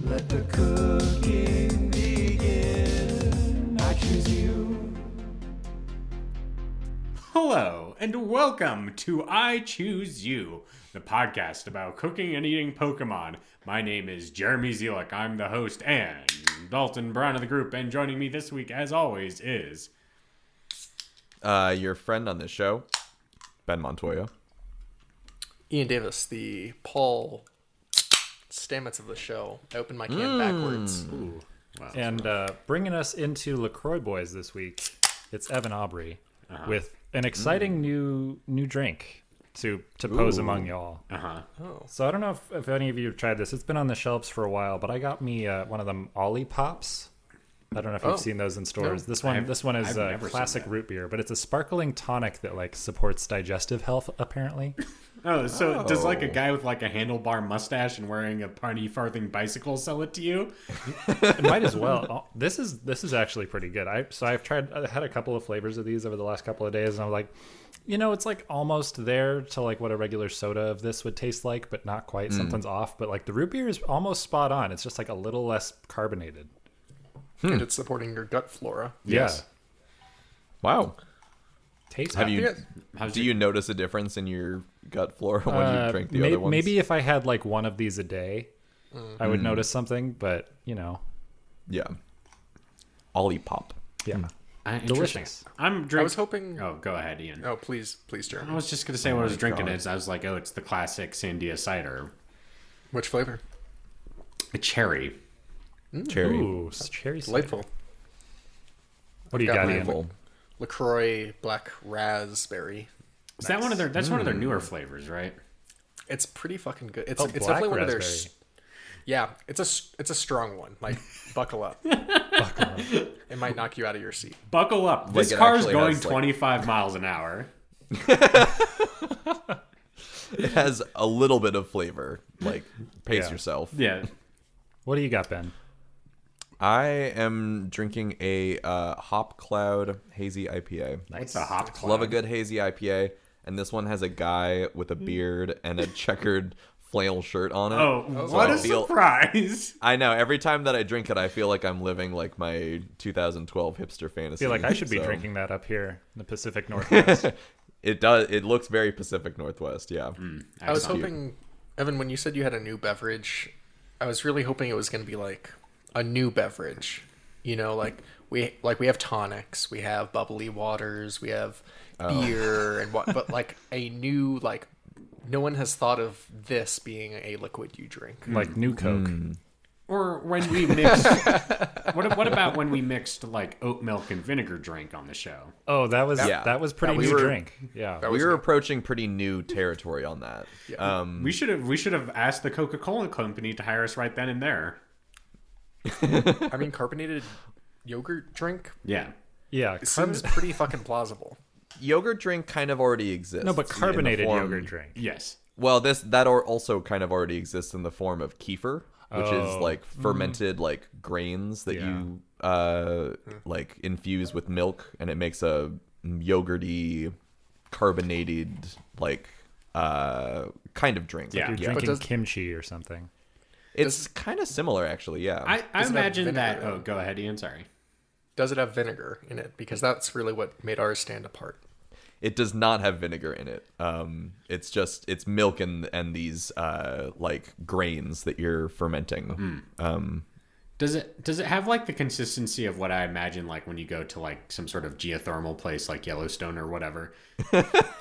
Let the cooking begin. I choose you. Hello, and welcome to I Choose You, the podcast about cooking and eating Pokemon. My name is Jeremy Zielek. I'm the host and Dalton Brown of the group, and joining me this week, as always, is... your friend on this show, Ben Montoya. Ian Davis, the Paul Stamets of the show. I opened my can backwards. Ooh, wow. And bringing us into LaCroix Boys this week, it's Evan Aubrey with an exciting new drink to pose among y'all. So I don't know if any of you have tried this. It's been on the shelves for a while, but I got me one of them Ollie Pops. I don't know if you've seen those in stores. No. This one is I've never classic seen that. root beer, but it's a sparkling tonic that like supports digestive health apparently. Oh, so does like a guy with like a handlebar mustache and wearing a penny farthing bicycle sell it to you? It might as well. Oh, this is actually pretty good. I had a couple of flavors of these over the last couple of days, and I'm like, it's like almost there to like what a regular soda of this would taste like, but not quite. Something's off. But like the root beer is almost spot on. It's just like a little less carbonated. And it's supporting your gut flora. Yes. Wow. Taste. Have you? How's Do your- you notice a difference in your gut flora when you drink the other ones? Maybe if I had like one of these a day, I would notice something. But Yeah. Ollie Pop. yeah, Interesting. delicious. I'm drinking... I was hoping... Oh, go ahead, Ian. Oh, please, Jeremy. I was just going to say what I was drinking. God. I was like, oh, it's the classic Sandia cider. Which flavor? A cherry. Cherry. Ooh, cherry cider. Delightful. What do you Got got, my Ian? Full. LaCroix Black Raspberry. Is that one of their... That's one of their newer flavors, right? It's pretty fucking good. It's Oh, it's black definitely one of their... raspberry. Yeah, it's a strong one. Like, buckle up. It might knock you out of your seat. Buckle up. This it car's actually going has, 25 miles an hour. It has a little bit of flavor. Like, pace Yeah. yourself. Yeah. What do you got, Ben? I am drinking a Hop Cloud Hazy IPA. What's a hop cloud? Love a good hazy IPA. And this one has a guy with a beard and a checkered flannel shirt on it. Oh, So what I a feel- surprise. I know. Every time that I drink it, I feel like I'm living like my 2012 hipster fantasy. I feel like I should be So- drinking that up here in the Pacific Northwest. It does. It looks very Pacific Northwest. Yeah. I was Excellent. hoping, Evan, when you said you had a new beverage, I was really hoping it was going to be like a new beverage. Like we have tonics, we have bubbly waters, we have beer, and what, but like a new, like no one has thought of this being a liquid you drink. Like New Coke. Or when we mixed... what about when we mixed, like, oat milk and vinegar drink on the show? Oh, that was pretty that was- new drink. Yeah. That We was were good. approaching pretty new territory on that. Yeah. We should have asked the Coca-Cola company to hire us right then and there. I mean, carbonated yogurt drink Yeah. Yeah. seems pretty fucking plausible. Yogurt drink kind of already exists. No, but in the carbonated form- yogurt drink. Yes. Well, also kind of already exists in the form of kefir, which is like fermented like grains that you like infuse with milk, and it makes a yogurty, carbonated like kind of drink. Yeah. You're Like, drinking does- kimchi or something. It's kind of similar actually. Yeah. I Does it have imagine vinegar that... in it? Oh, go ahead, Ian. Sorry. Does it have vinegar in it? Because that's really what made ours stand apart. It does not have vinegar in it. It's milk and these like grains that you're fermenting. Does it have like the consistency of what I imagine like when you go to like some sort of geothermal place like Yellowstone or whatever,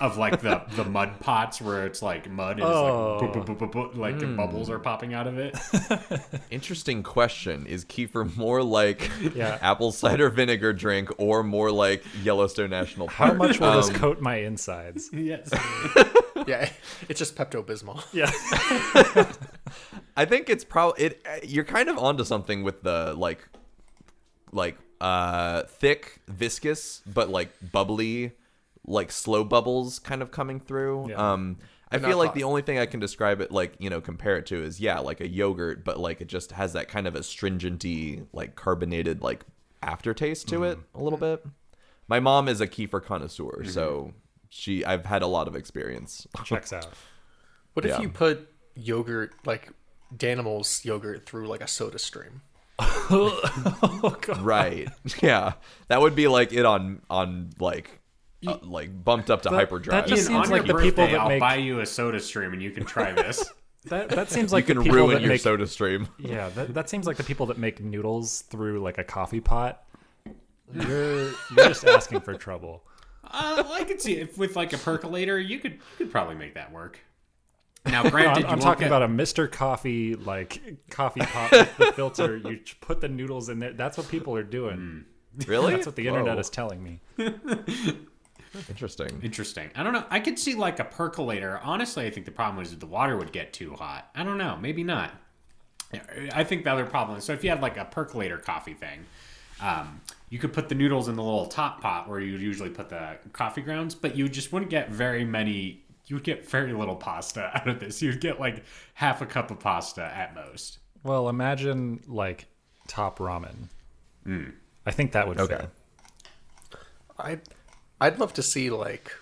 of like the mud pots where it's like mud and it's like boop, boop, boop, boop, boop, like bubbles are popping out of it? Interesting question. Is kefir more like Yeah. apple cider vinegar drink or more like Yellowstone National Park? How much will this coat my insides? Yes. Yeah, it's just Pepto-Bismol. Yeah. I think it's probably you're kind of onto something with the like thick, viscous, but like bubbly, like slow bubbles kind of coming through. Yeah. I Not feel like hot. the only thing I can describe it like, compare it to is like a yogurt, but like it just has that kind of astringenty, like carbonated like aftertaste to it a little bit. My mom is a kefir connoisseur, so I've had a lot of experience. Checks out. What if Yeah. you put yogurt, like Danimals yogurt through like a soda stream. Oh god. Right. Yeah. That would be like it on like bumped up to hyperdrive. that just Ian, seems on like your the people birthday, that I'll make- buy you a soda stream and you can try this. That seems You like the can people ruin that your make soda stream. Yeah, that seems like the people that make noodles through like a coffee pot. You're just asking for trouble. I could see if with like a percolator, you could probably make that work. Now, granted, I'm talking about a Mr. Coffee coffee pot with the filter. You put the noodles in there. That's what people are doing. Really? That's what the internet Whoa. is telling me. Interesting. I don't know. I could see like a percolator. Honestly, I think the problem is that the water would get too hot. I don't know. Maybe not. I think the other problem is, so if you had like a percolator coffee thing, you could put the noodles in the little top pot where you'd usually put the coffee grounds, but you just wouldn't get very many. You would get very little pasta out of this. You'd get like half a cup of pasta at most. Well, imagine like top ramen. I think that would Okay. fit. I'd love to see like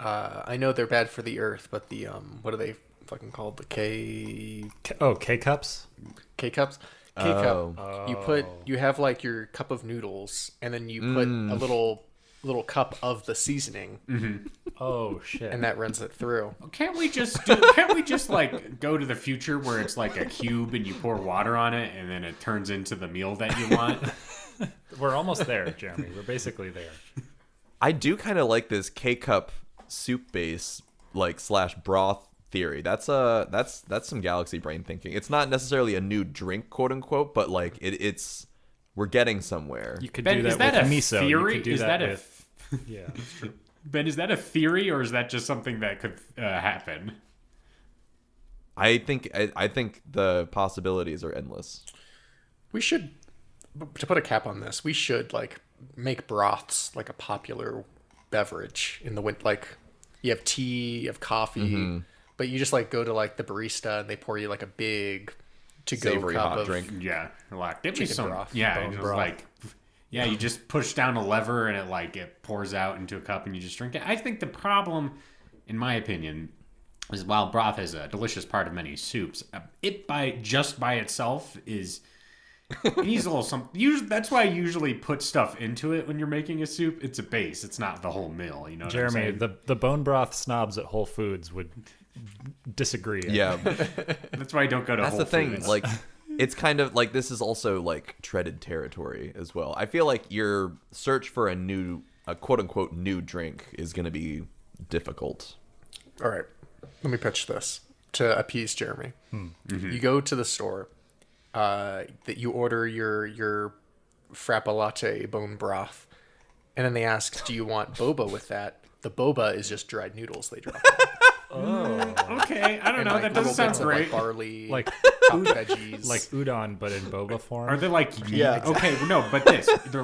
I know they're bad for the earth, but the what are they fucking called? The K K-cups? cups. K-cup. You have like your cup of noodles, and then you put a little cup of the seasoning, Oh shit. and that runs it through. Can't we just like go to the future where it's like a cube and you pour water on it and then it turns into the meal that you want? We're almost there, Jeremy. We're basically there. I do kind of like this K-cup soup base like / broth theory. That's some galaxy brain thinking. It's not necessarily a new drink, quote unquote, but like it's we're getting somewhere. You could Ben, do is that that with a miso. theory? You could do Is that that a- with yeah, that's true. Ben, is that a theory or is that just something that could happen? I think the possibilities are endless. We should, to put a cap on this, we should like make broths like a popular beverage in the winter. Like you have tea, you have coffee, but you just like go to like the barista and they pour you like a big to-go Savory cup hot of drink. Yeah, like give me Chicken some. broth, Yeah, bone just broth. like you just push down a lever and it pours out into a cup and you just drink it. I think the problem, in my opinion, is while broth is a delicious part of many soups, it by itself is. It needs a little something. That's why I usually put stuff into it when you're making a soup. It's a base. It's not the whole meal. You know what I'm Jeremy, saying? the bone broth snobs at Whole Foods would disagree. Yeah. That's why I don't go to That's Whole the thing. Foods. Like, it's kind of like this is also like treaded territory as well. I feel like your search for a quote unquote new drink is going to be difficult. All right, let me pitch this to appease Jeremy. You go to the store, that you order your frappa latte bone broth, and then they ask, "Do you want boba with that?" The boba is just dried noodles they drop. Okay, I don't know. Like That little doesn't sound bits of, great. like barley, Like chopped veggies, like udon, but in boba form. Are they like Yeah. Okay, no, but they're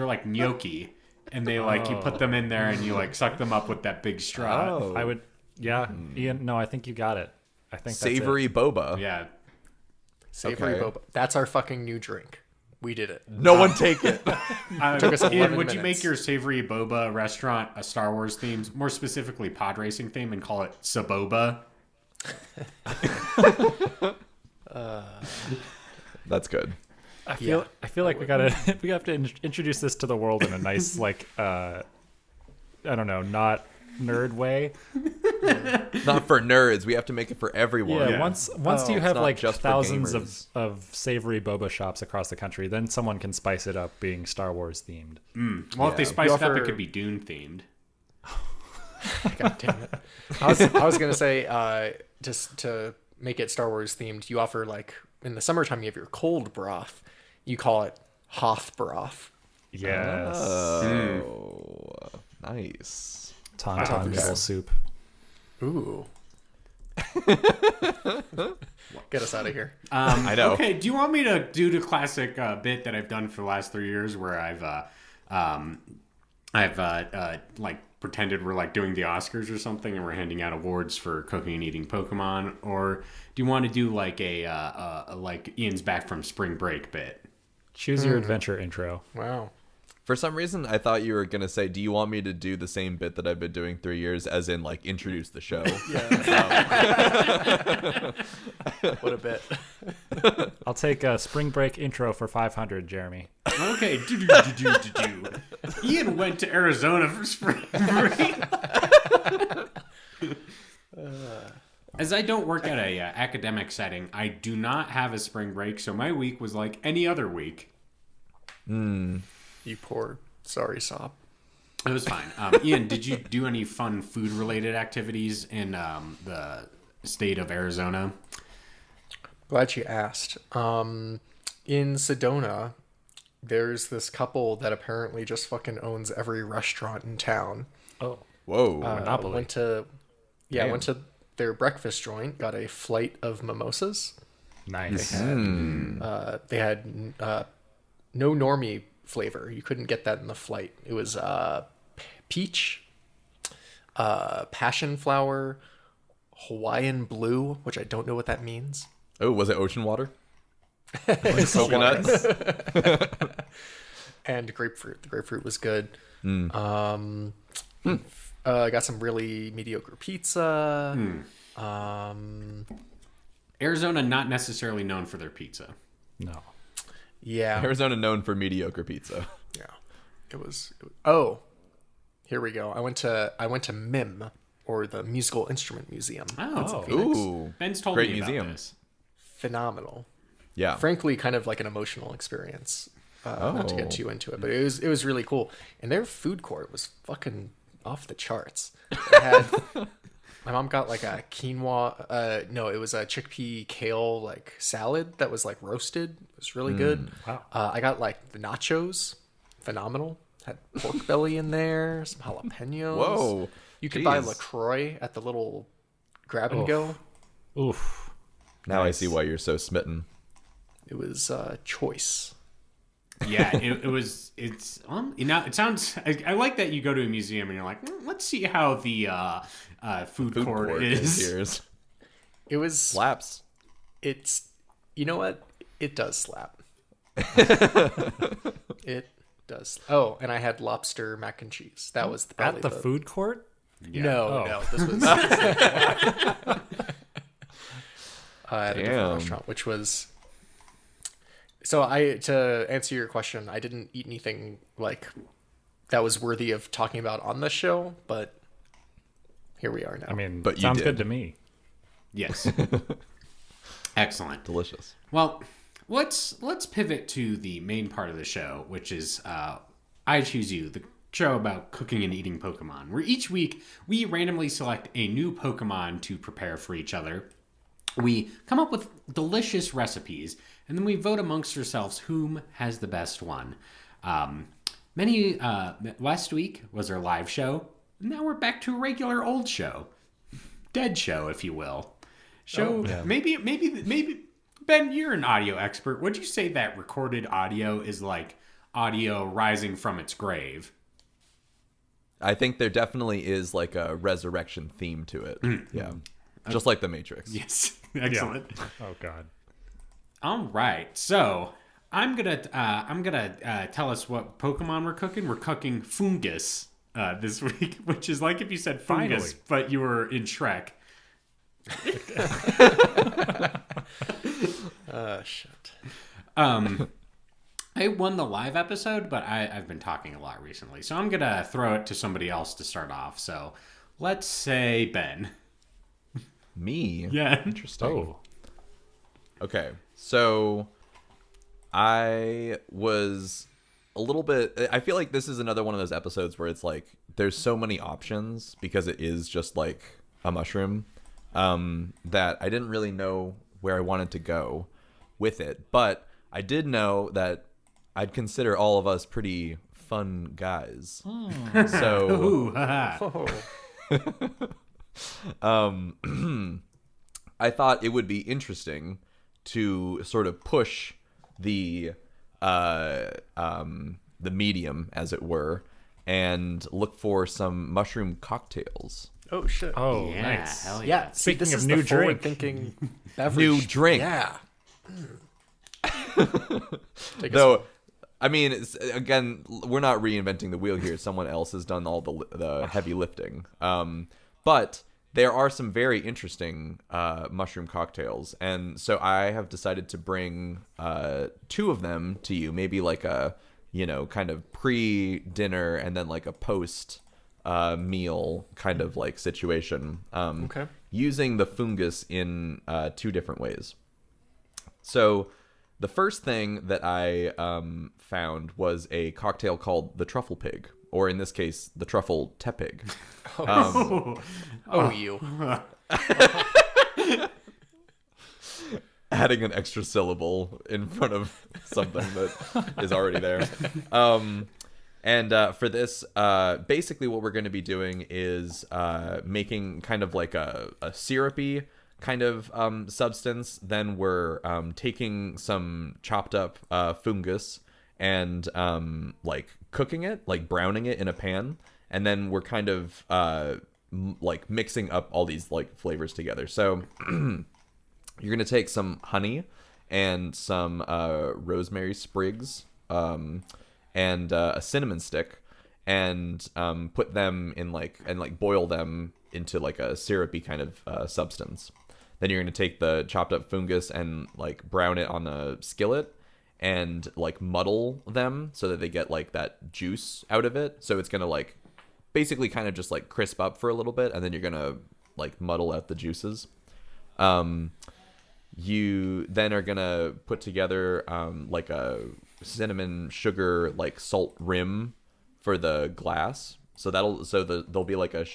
like gnocchi, and they like you put them in there and you like suck them up with that big straw. Oh. I would, yeah, Ian. No, I think you got it. I think that's Savory boba. Yeah, savory Okay. boba. That's our fucking new drink. We did it. No one take it. Took us 11 Ian, would you minutes. make your savory boba restaurant a Star Wars themed, more specifically pod racing theme, and call it Saboba? That's good. I feel like we have to introduce this to the world in a nice like I don't know, not nerd way. Not for nerds. We have to make it for everyone. Yeah, once Oh, you it's have not like just for thousands gamers. of savory boba shops across the country, then someone can spice it up being Star Wars themed. Well, if they Yeah. spice You it up, it offer- could be Dune themed. God damn it. I was gonna say, just to make it Star Wars themed, you offer like in the summertime you have your cold broth. You call it Hoth broth. Yes. Oh, nice. Tauntaun okay. noodle soup. Ooh. Get us out of here. I know. Okay, do you want me to do the classic bit that I've done for the last 3 years, where I've like pretended we're like doing the Oscars or something, and we're handing out awards for cooking and eating Pokemon? Or do you want to do like a like Ian's back from spring break bit? Choose your adventure intro. Wow. For some reason, I thought you were going to say, do you want me to do the same bit that I've been doing 3 years, as in, like, introduce the show? What a bit. I'll take a spring break intro for 500, Jeremy. Okay. Ian went to Arizona for spring break. As I don't work at a academic setting, I do not have a spring break, so my week was like any other week. You poor sorry sop. It was fine. Ian, did you do any fun food-related activities in the state of Arizona? Glad you asked. In Sedona, there's this couple that apparently just fucking owns every restaurant in town. Oh, Whoa. Monopoly. Went to their breakfast joint, got a flight of mimosas. nice. They had no normie flavor. You couldn't get that in the flight. It was peach, passion flower, Hawaiian blue, which I don't know what that means. Oh, was it ocean water? Coconuts. And grapefruit. The grapefruit was good. I got some really mediocre pizza. Arizona not necessarily known for their pizza. No. Yeah. Arizona known for mediocre pizza. Yeah. Oh, here we go. I went to MIM, or the Musical Instrument Museum. Oh, Ooh. Ben's told Great me museum. about this. Phenomenal. Yeah. Frankly, kind of like an emotional experience. Not to get too into it, but it was really cool. And their food court was fucking off the charts. It had, my mom got like a quinoa. No, it was a chickpea kale like salad that was like roasted. It was really good. Wow. I got like the nachos. Phenomenal. Had pork belly in there. Some jalapenos. Whoa. You could buy Jeez. LaCroix at the little grab and go. Oof. Now I Nice. see why you're so smitten. It was choice. Yeah, it's you know, it sounds. I like that you go to a museum and you're like, let's see how the food court is. Here's It was slaps. It's, you know what? It does slap. It does. Oh, and I had lobster mac and cheese. That was probably At the food court? No, this was at a different Damn. restaurant, which was. So to answer your question, I didn't eat anything like that was worthy of talking about on the show, but here we are now. I mean, But you sounds did. good to me. Yes. Excellent. Delicious. Well, let's pivot to the main part of the show, which is I Choose You, the show about cooking and eating Pokemon, where each week we randomly select a new Pokemon to prepare for each other. We come up with delicious recipes, and then we vote amongst ourselves whom has the best one. Last week was our live show. Now we're back to a regular old show, dead show, if you will. Maybe Ben, you're an audio expert. Would you say that recorded audio is like audio rising from its grave? I think there definitely is like a resurrection theme to it. Yeah. Just like the Matrix. Yes. Excellent. Oh, God. All right, so I'm gonna tell us what Pokemon we're cooking. We're cooking Foongus this week, which is like if you said Foongus, Finally. but you were in Shrek. Shit. I won the live episode, but I've been talking a lot recently, so I'm gonna throw it to somebody else to start off. So let's say Ben. Me? Yeah. Interesting. Oh. Okay, so I was a little bit. I feel like this is another one of those episodes where it's like there's so many options because it is just like a mushroom that I didn't really know where I wanted to go with it. But I did know that I'd consider all of us pretty fun guys. So Ooh, haha. I thought it would be interesting to sort of push the medium, as it were, and look for some mushroom cocktails. Oh shit. Oh, Yeah, nice. hell yeah. See, Speaking this of is new the drink. forward-thinking beverage. New drink. Yeah. Take us Though I mean, again, we're not reinventing the wheel here. Someone else has done all the heavy lifting. But there are some very interesting mushroom cocktails, and so I have decided to bring 2 of them to you. Maybe like a kind of pre-dinner and then like a post meal kind of like situation. Okay. Using the Foongus in 2 different ways. So the first thing that I found was a cocktail called the Truffle Pig, or in this case, the Truffle Tepig. You. Adding an extra syllable in front of something that is already there. And for this, basically what we're going to be doing is making kind of like a syrupy kind of substance. Then we're taking some chopped up fungus and like cooking it, like browning it in a pan. And then we're kind of like mixing up all these like flavors together. So you're going to take some honey and some rosemary sprigs and a cinnamon stick and put them in like boil them into like a syrupy kind of substance. Then you're going to take the chopped up fungus and like brown it on a skillet and like muddle them so that they get like that juice out of it. So it's going to like basically kind of just like crisp up for a little bit, and then you're going to like muddle out the juices. You then are going to put together like a cinnamon sugar like salt rim for the glass. So there'll be like a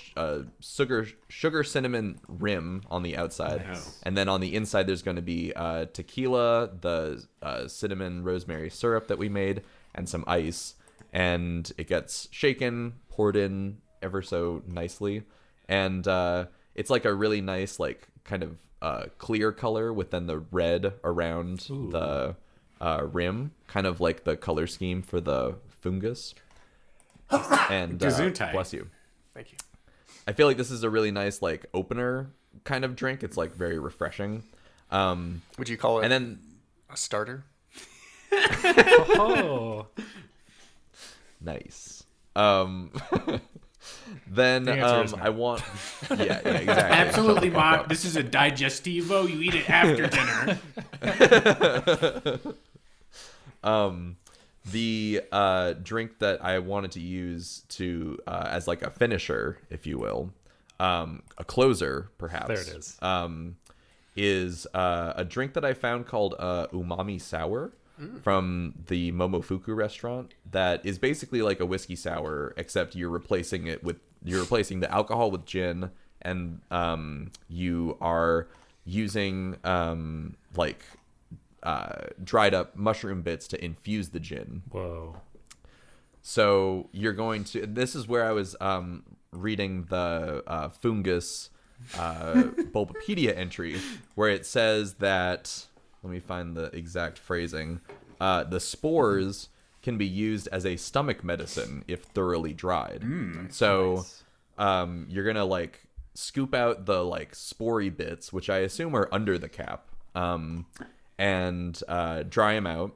sugar cinnamon rim on the outside. Nice. And then on the inside there's going to be tequila, the cinnamon rosemary syrup that we made, and some ice. And it gets shaken, poured in ever so nicely, and it's like a really nice like kind of clear color with then the red around the rim, kind of like the color scheme for the Foongus. And Gesundheit. bless you. Thank you. I feel like this is a really nice like opener kind of drink. It's like very refreshing. Would you call it And then a starter? Oh, nice. Then The answer is no. I want yeah exactly. Absolutely, Shut the fuck Mark. up. This is a digestivo. You eat it after dinner. The drink that I wanted to use to as like a finisher, if you will, a closer perhaps. there it is. Is a drink that I found called Umami Sour from the Momofuku restaurant. That is basically like a whiskey sour, except you're replacing the alcohol with gin, and you are using like dried up mushroom bits to infuse the gin. Whoa. So you're going to. This is where I was reading the Foongus Bulbapedia entry, where it says that. Let me find the exact phrasing. The spores can be used as a stomach medicine if thoroughly dried. So you're gonna like scoop out the like spory bits, which I assume are under the cap, and dry them out,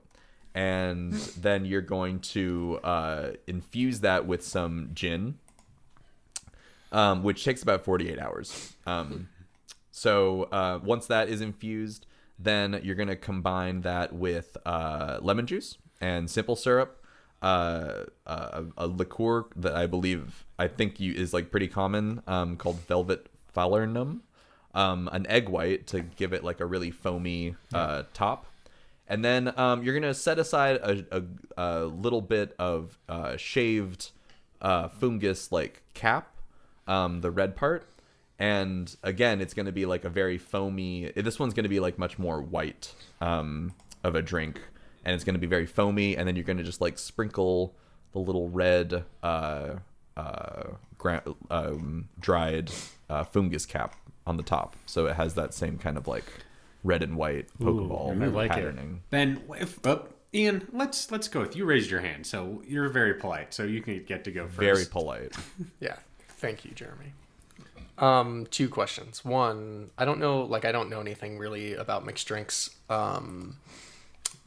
and then you're going to infuse that with some gin, which takes about 48 hours. So once that is infused, then you're going to combine that with lemon juice and simple syrup, a liqueur that I think is like pretty common, called Velvet Falernum, an egg white to give it like a really foamy top. And then you're going to set aside a little bit of shaved fungus like cap, the red part. And again, it's going to be like a very foamy. This one's going to be like much more white of a drink, and it's going to be very foamy. And then you're going to just like sprinkle the little red dried fungus cap on the top, so it has that same kind of like red and white Pokeball I like it. patterning. Then, Ian, let's go with you. Raised your hand, so you're very polite, so you can get to go first. Very polite. Yeah. Thank you, Jeremy. 2 questions. One, I don't know anything really about mixed drinks. I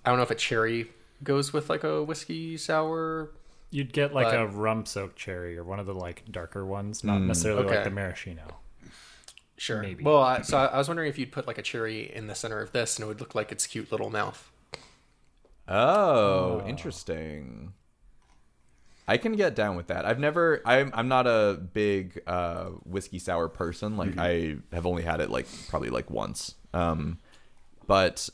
don't know if a cherry goes with like a whiskey sour. You'd get like But- a rum-soaked cherry or one of the like darker ones, not necessarily like Okay. the maraschino. Sure. Maybe. Well, I was wondering if you'd put like a cherry in the center of this, and it would look like its cute little mouth. Oh, interesting. I can get down with that. I'm not a big whiskey sour person. Like I have only had it like probably like once. But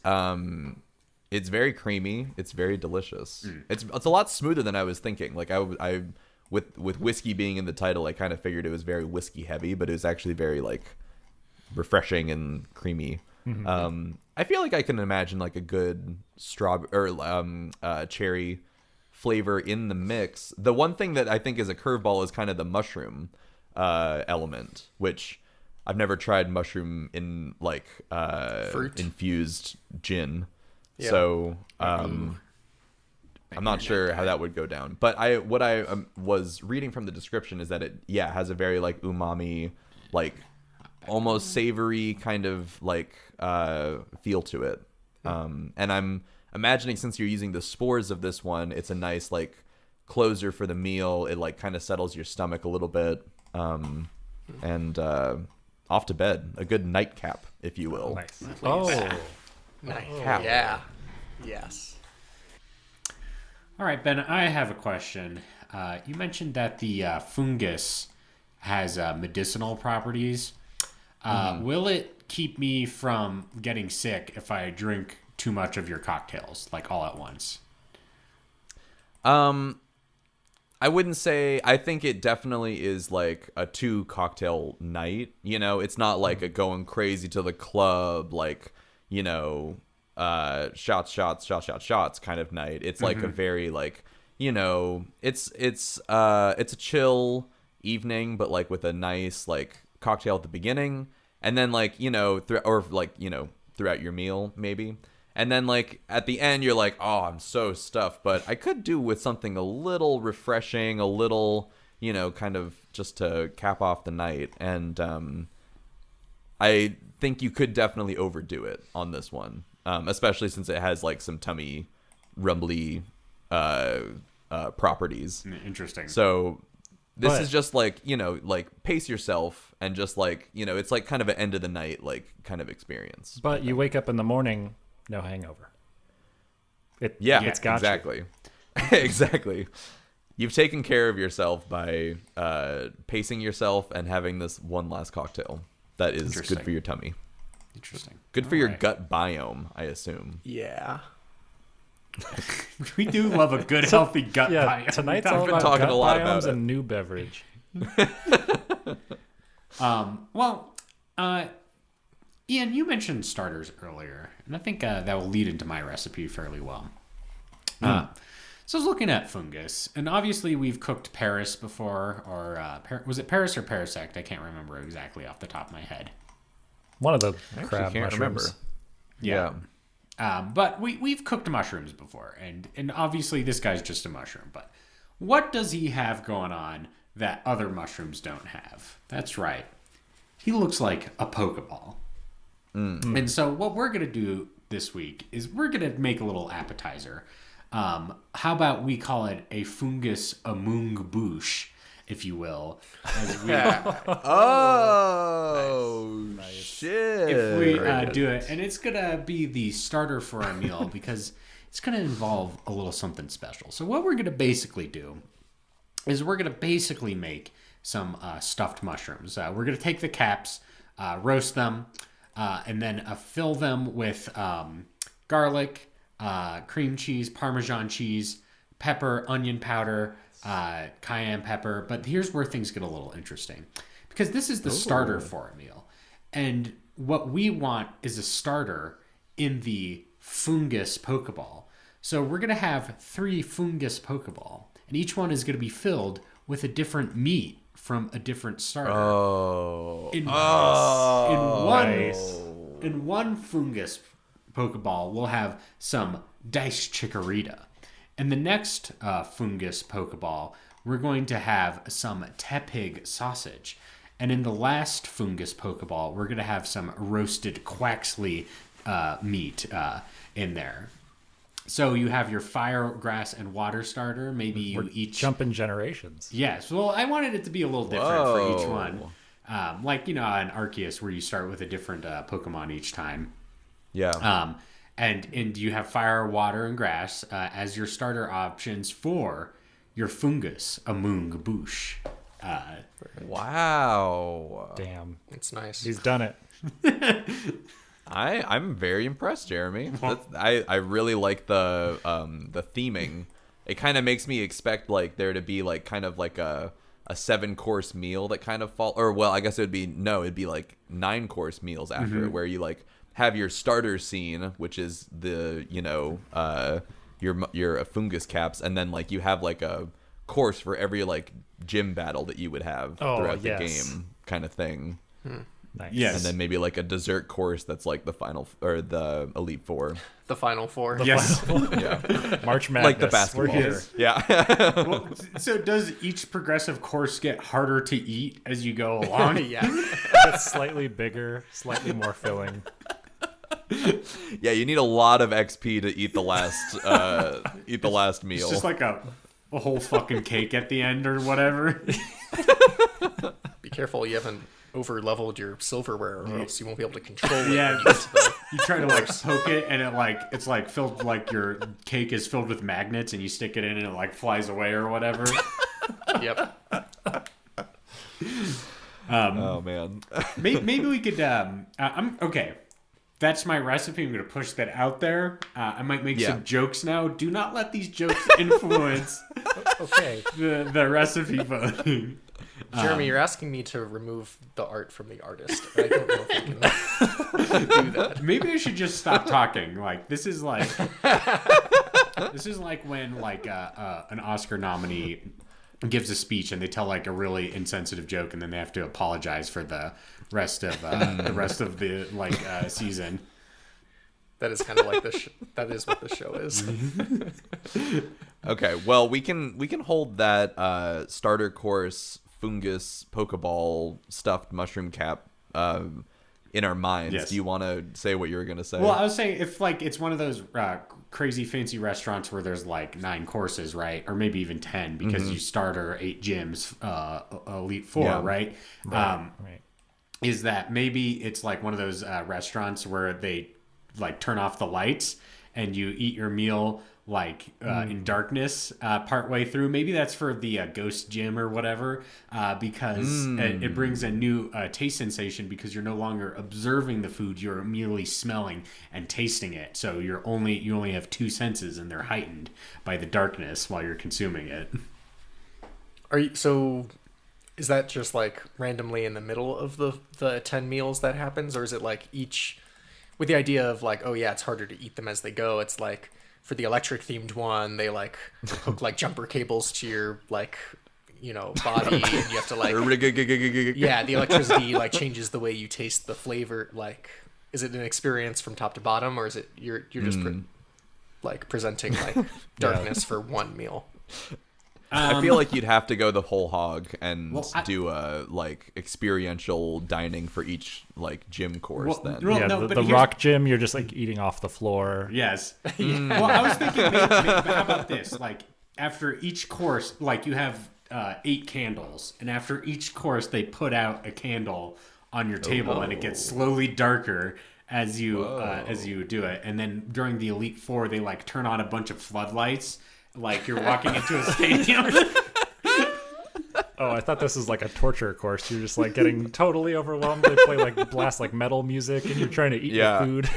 it's very creamy. It's very delicious. It's a lot smoother than I was thinking. Like I with whiskey being in the title, I kind of figured it was very whiskey heavy, but it was actually very like refreshing and creamy. I feel like I can imagine like a good strawberry or cherry flavor in the mix. The one thing that I think is a curveball is kind of the mushroom element, which I've never tried mushroom in like Fruit? infused gin. Yeah. So I'm not sure how that would go down. But I was reading from the description is that it has a very like umami, like almost savory kind of like feel to it. And I'm imagining since you're using the spores of this one, it's a nice like closer for the meal. It like kind of settles your stomach a little bit. And off to bed, a good nightcap, if you will. Nice. Oh, Nice. Cow. Yeah. Yes. All right, Ben, I have a question. You mentioned that the Foongus has medicinal properties. Will it keep me from getting sick if I drink too much of your cocktails, like all at once? I wouldn't say. I think it definitely is like a 2 cocktail night. You know, it's not like a going crazy to the club, like, you know, shots kind of night. It's like a very like, you know, it's a chill evening, but like with a nice like cocktail at the beginning, and then like, you know, throughout your meal maybe. And then, like, at the end, you're like, oh, I'm so stuffed. But I could do with something a little refreshing, a little, you know, kind of just to cap off the night. And I think you could definitely overdo it on this one, especially since it has, like, some tummy rumbly properties. Interesting. So this But- is just, like, you know, like, pace yourself and just, like, you know, it's, like, kind of an end of the night, like, kind of experience. but you wake up in the morning, no hangover. Yeah, it's got you. exactly. Exactly. You've taken care of yourself by pacing yourself and having this one last cocktail. That is Interesting. good for your tummy. Interesting. Good for All your right. gut biome, I assume. Yeah. We do love a good, healthy gut Yeah, biome. tonight's I've all been about talking gut a lot biomes about it. and new beverage. Ian, you mentioned starters earlier, and I think that will lead into my recipe fairly well. So I was looking at Foongus, and obviously we've cooked Paris before, or was it Paris or Parasect? I can't remember exactly off the top of my head. One of the I crab can't mushrooms. remember. Yeah. But we've cooked mushrooms before, and obviously this guy's just a mushroom. But what does he have going on that other mushrooms don't have? That's right. He looks like a Pokeball. And so what we're going to do this week is we're going to make a little appetizer. How about we call it a Foongus amung bouche, if you will. As we, Oh, shit. if we do it. And it's going to be the starter for our meal because it's going to involve a little something special. So what we're going to basically do is we're going to basically make some stuffed mushrooms. We're going to take the caps, roast them, and then fill them with garlic, cream cheese, Parmesan cheese, pepper, onion powder, cayenne pepper. But here's where things get a little interesting because this is the starter for a meal. And what we want is a starter in the Foongus Pokeball. So we're going to have 3 Foongus Pokeball, and each one is going to be filled with a different meat from a different starter. In one Foongus Pokeball, we'll have some diced chikorita. In the next Foongus Pokeball, we're going to have some tepig sausage. And in the last Foongus Pokeball, we're going to have some roasted Quaxley meat in there. So you have your fire, grass, and water starter. Maybe you each jumping generations. Yes. Well, I wanted it to be a little different for each Whoa. one. Like, an Arceus where you start with a different Pokemon each time. Yeah. And you have fire, water, and grass as your starter options for your Foongus, Amung Boosh. Wow. Damn, It's nice. he's done it. I'm very impressed, Jeremy. I really like the theming. It kind of makes me expect like there to be like kind of like a 7-course meal that kind of I guess it'd be like 9-course meals after it, where you like have your starter scene, which is the your Foongus caps, and then like you have like a course for every like gym battle that you would have throughout the game, kind of thing. Nice. Yes. And then maybe like a dessert course that's like the final or the Elite Four. The Final Four. Yes. Yeah. March Madness. Like the basketball. We're here. Yeah. Well, so does each progressive course get harder to eat as you go along? Yeah. It's slightly bigger, slightly more filling. Yeah, you need a lot of XP to eat the last meal. It's just like a whole fucking cake at the end or whatever. Be careful you haven't over leveled your silverware, or else you won't be able to control it. Yeah. When you get to the... You try to like poke it and it's like filled, like your cake is filled with magnets, and you stick it in and it like flies away or whatever. Yep. Oh man. Maybe we could I'm okay. That's my recipe. I'm going to push that out there. I might make some jokes now. Do not let these jokes influence Okay. the recipe voting. Jeremy, you're asking me to remove the art from the artist. I don't know if I can do that. Maybe I should just stop talking. Like this is like when like an Oscar nominee gives a speech and they tell like a really insensitive joke and then they have to apologize for the rest of the season. That is kind of like that is what the show is. Okay, well we can hold that starter course Foongus Pokeball stuffed mushroom cap in our minds. Yes. Do you want to say what you were gonna say? Well, I was saying if like it's one of those crazy fancy restaurants where there's like 9 courses, right, or maybe even 10 because you starter 8 gyms, Elite Four, right? Right. Is that maybe it's like one of those restaurants where they like turn off the lights and you eat your meal like in darkness partway through. Maybe that's for the ghost gym or whatever, because it brings a new taste sensation because you're no longer observing the food, you're merely smelling and tasting it. So you only have 2 senses and they're heightened by the darkness while you're consuming it. Is that just like randomly in the middle of the 10 meals that happens, or is it like each with the idea of like, oh yeah, it's harder to eat them as they go? It's like for the electric themed one, they like hook like jumper cables to your like, body, and you have to like the electricity like changes the way you taste the flavor. Like, is it an experience from top to bottom, or is it you're just presenting like darkness for one meal? I feel like you'd have to go the whole hog and do a like experiential dining for each like gym course. The rock gym, you're just like eating off the floor. Yes. Well, I was thinking, maybe, how about this? Like after each course, like you have 8 candles, and after each course, they put out a candle on your table, and it gets slowly darker as you do it. And then during the Elite Four, they like turn on a bunch of floodlights. Like you're walking into a stadium. Oh, I thought this was like a torture course. You're just like getting totally overwhelmed. They play like blast like metal music, and you're trying to eat your food.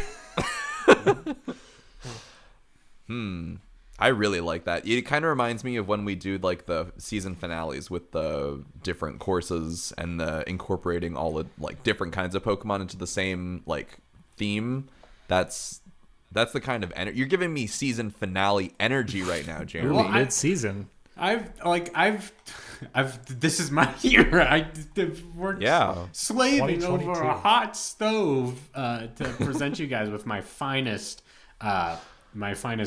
I really like that. It kind of reminds me of when we do like the season finales with the different courses and the incorporating all the like different kinds of Pokemon into the same like theme. That's the kind of energy you're giving me. Season finale energy right now, Jeremy. Well, mid-season. I've this is my year. I've worked slaving over a hot stove to present you guys with my finest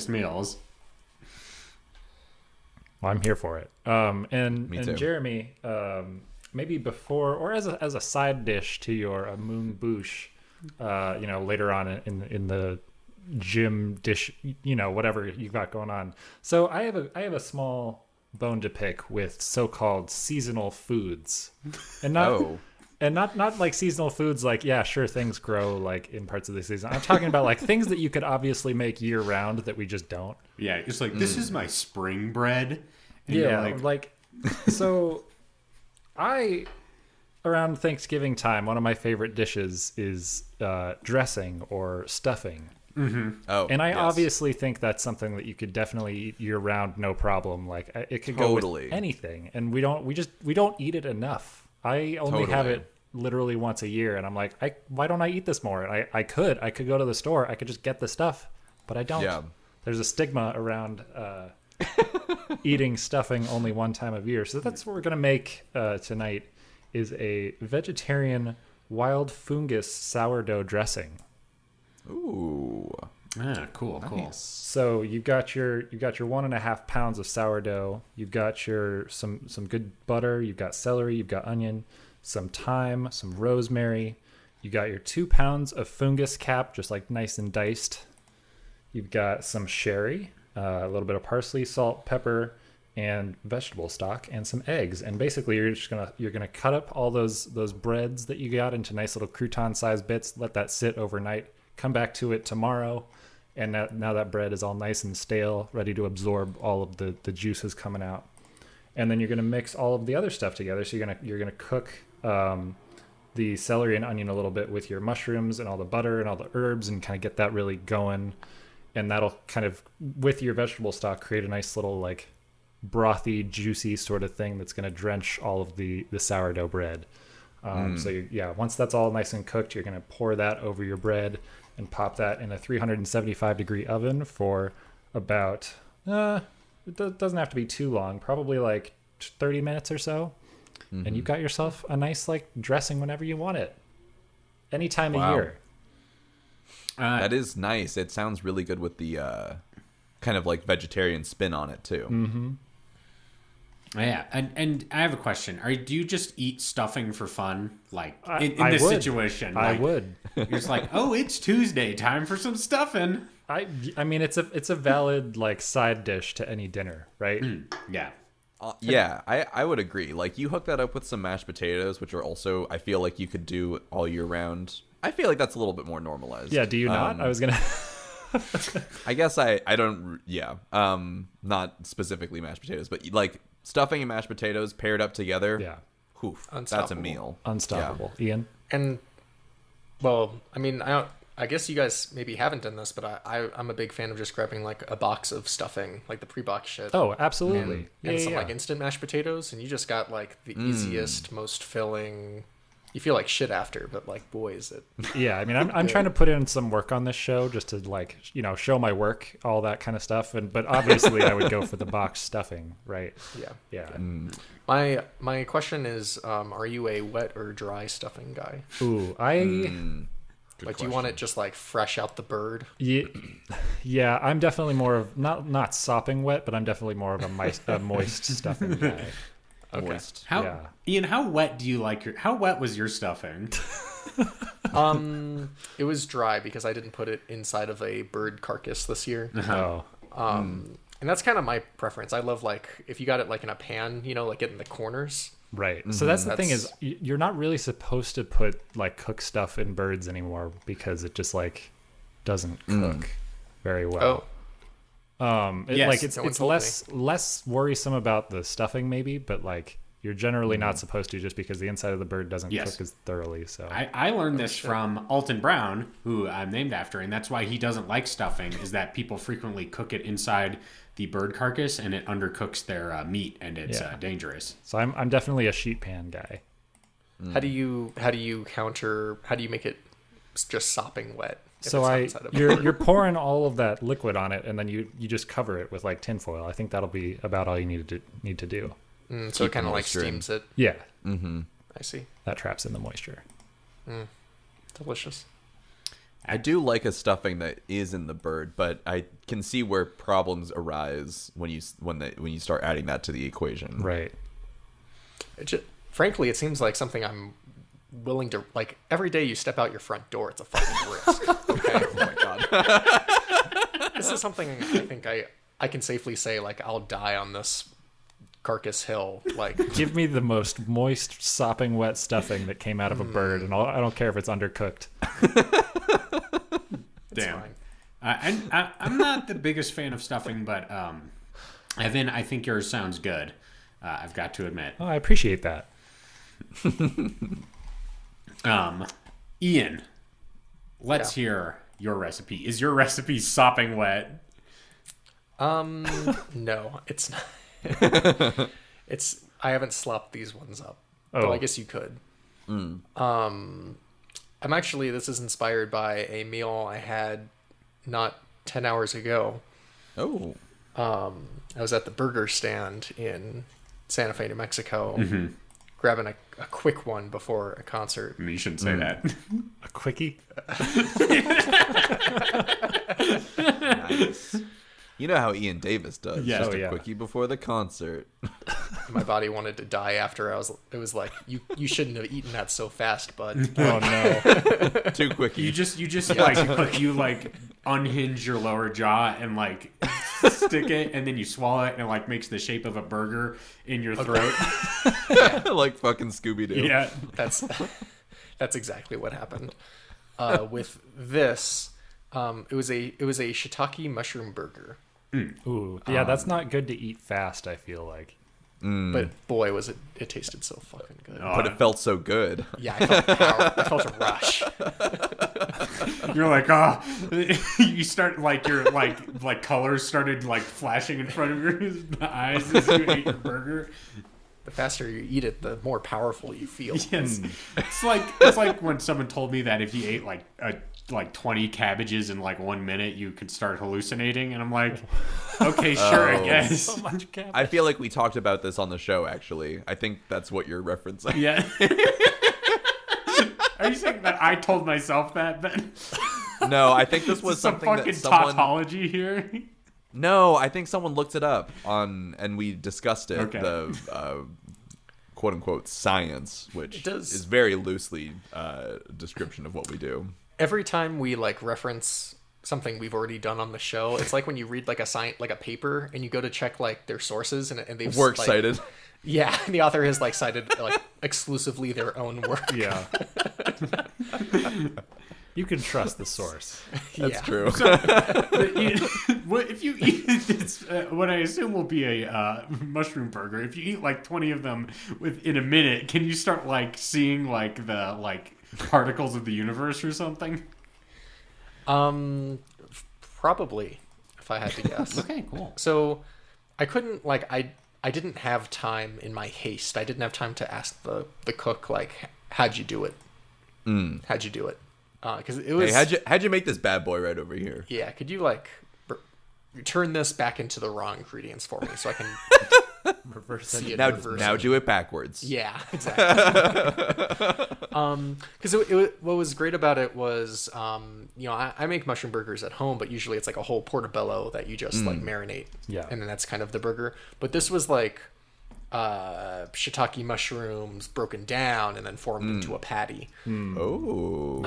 meals. Well, I'm here for it. And Me too. Jeremy, maybe before or as a side dish to your Moon Boosh, later on in the gym dish, whatever you got going on. So I have a small bone to pick with so-called seasonal foods, and not like seasonal foods like, yeah, sure, things grow like in parts of the season. I'm talking about like things that you could obviously make year round that we just don't. Yeah, it's like, this is my spring bread. And Yeah, so around Thanksgiving time, one of my favorite dishes is dressing or stuffing. Oh, And I yes. obviously think that's something that you could definitely eat year round, no problem. Like it could go Totally. with anything, and we don't eat it enough. I only have Totally. it literally once a year, and I'm like, why don't I eat this more? And I could go to the store, I could just get the stuff, but I don't. Yeah. There's a stigma around eating stuffing only one time of year, so that's what we're gonna make tonight. Is a vegetarian wild fungus sourdough dressing. Ooh. Ah, cool. So you've got your 1.5 pounds of sourdough. You've got your some good butter. You've got celery. You've got onion, some thyme, some rosemary. You got your 2 pounds of fungus cap, just like nice and diced. You've got some sherry, a little bit of parsley, salt, pepper, and vegetable stock, and some eggs. And basically, you're gonna cut up all those breads that you got into nice little crouton-sized bits. Let that sit overnight. Come back to it tomorrow, and now that bread is all nice and stale, ready to absorb all of the juices coming out. And then you're gonna mix all of the other stuff together. So you're gonna cook the celery and onion a little bit with your mushrooms and all the butter and all the herbs, and kind of get that really going. And that'll kind of, with your vegetable stock, create a nice little like brothy, juicy sort of thing that's going to drench all of the sourdough bread. So once that's all nice and cooked, you're going to pour that over your bread and pop that in a 375 degree oven for about it doesn't have to be too long, probably like 30 minutes or so. And you've got yourself a nice like dressing whenever you want it, any time of Wow. year. That is nice. It sounds really good with the kind of like vegetarian spin on it too. Yeah, and I have a question. Do you just eat stuffing for fun? Like in I this would. situation, I like, would. You're just like, oh, it's Tuesday, time for some stuffing. I mean, it's a valid like side dish to any dinner, right? Yeah, Yeah, I would agree. Like, you hook that up with some mashed potatoes, which are also, I feel like you could do all year round. I feel like that's a little bit more normalized. Yeah. Do you not? I was gonna. I guess I don't. Yeah. Not specifically mashed potatoes, but like stuffing and mashed potatoes paired up together. Yeah. Oof, that's a Unstoppable. meal. Unstoppable. Ian. And well, I mean, I guess you guys maybe haven't done this, but I'm a big fan of just grabbing like a box of stuffing, like the pre-box shit. Oh, absolutely. And some like instant mashed potatoes, and you just got like the easiest, most filling. You feel like shit after, but like, boy, is it. Yeah, I mean, I'm trying to put in some work on this show just to like, show my work, all that kind of stuff. But obviously, I would go for the box stuffing, right? Yeah. Yeah. My question is, are you a wet or dry stuffing guy? Ooh, Like, do you want it just like fresh out the bird? yeah, I'm definitely more of not sopping wet, but I'm definitely more of a moist stuffing guy. Okay. Moist. Ian, how wet do you like how wet was your stuffing? It was dry because I didn't put it inside of a bird carcass this year. Oh, And that's kind of my preference. I love like if you got it like in a pan, like getting the corners. right. So that's the thing That's- is you're not really supposed to put like cooked stuff in birds anymore because it just like doesn't cook very well. Yes, Like it's no one it's told less worrisome about the stuffing maybe, but like you're generally not supposed to just because the inside of the bird doesn't Yes. cook as thoroughly. So I learned this from Alton Brown, who I'm named after, and that's why he doesn't like stuffing, is that people frequently cook it inside the bird carcass and it undercooks their meat, and it's Yeah. dangerous. So I'm definitely a sheet pan guy. How do you make it just sopping wet? if So it's not inside of a you're pouring all of that liquid on it, and then you just cover it with like tinfoil. I think that'll be about all you need to do. so it kind the of like moisture in. steams it. Yeah, I see. that traps in the moisture. Delicious. I do like a stuffing that is in the bird, but I can see where problems arise when you start adding that to the equation. Right. Frankly, it seems like something I'm willing to like. Every day you step out your front door, it's a fucking risk. Okay. Oh my god. This is something I think I can safely say, like, I'll die on this carcass hill. Like, Give me the most moist, sopping wet stuffing that came out of a bird, and I don't care if it's undercooked. Damn. fine. I'm not the biggest fan of stuffing, but Evan, I think yours sounds good. I've got to admit. Oh, I appreciate that. Ian, let's hear your recipe. Is your recipe sopping wet? No, it's not. I haven't slopped these ones up. Oh. Well, I guess you could. I'm actually, this is inspired by a meal I had not 10 hours ago. Oh. I was at the burger stand in Santa Fe, New Mexico, grabbing a quick one before a concert. You shouldn't say that. A quickie? Nice. You know how Ian Davis does. Yeah. Just Oh, a yeah. quickie before the concert. My body wanted to die after it was like, you shouldn't have eaten that so fast, bud. Oh, no. Too quickie. You just like you like unhinge your lower jaw and like stick it, and then you swallow it, and it like makes the shape of a burger in your throat. like fucking Scooby-Doo. Yeah. That's exactly what happened. With this, it was a shiitake mushroom burger. Ooh, yeah, that's not good to eat fast, I feel like. But boy, was it tasted so fucking good. But it felt so good. Yeah, I felt power. I felt a rush. You're like, you start like your like colors started like flashing in front of your eyes as you ate your burger. The faster you eat it, the more powerful you feel. Yes, it's like when someone told me that if you ate like 20 cabbages in like 1 minute, you could start hallucinating, and I'm like, okay, sure, I guess. So much cabbage. I feel like we talked about this on the show, actually. I think that's what you're referencing. Yeah. Are you saying that I told myself that, Ben? No, I think this was Some something fucking that someone... tautology here. No, I think someone looked it up and we discussed it. Okay. The quote unquote science, which does- is very loosely description of what we do. Every time we like reference something we've already done on the show, it's like when you read like a paper and you go to check like their sources and they've Works like, cited. Yeah, the author has like cited like exclusively their own work. Yeah. You can trust the source. That's Yeah. true. If you eat this, what I assume will be a mushroom burger, if you eat like 20 of them within a minute, can you start like seeing like the like particles of the universe or something? Probably, if I had to guess. Okay, cool. So I couldn't like I didn't have time in my haste. I didn't have time to ask the cook like, how'd you do it? How'd you do it? Because it was. Hey, how'd you make this bad boy right over here? Yeah, could you like turn this back into the raw ingredients for me so I can Reverse it. see it Now reversing? do it backwards. Yeah, exactly. Because what was great about it was, I make mushroom burgers at home, but usually it's like a whole portobello that you just like marinate. Yeah. And then that's kind of the burger. But this was like shiitake mushrooms broken down and then formed into a patty. Oh.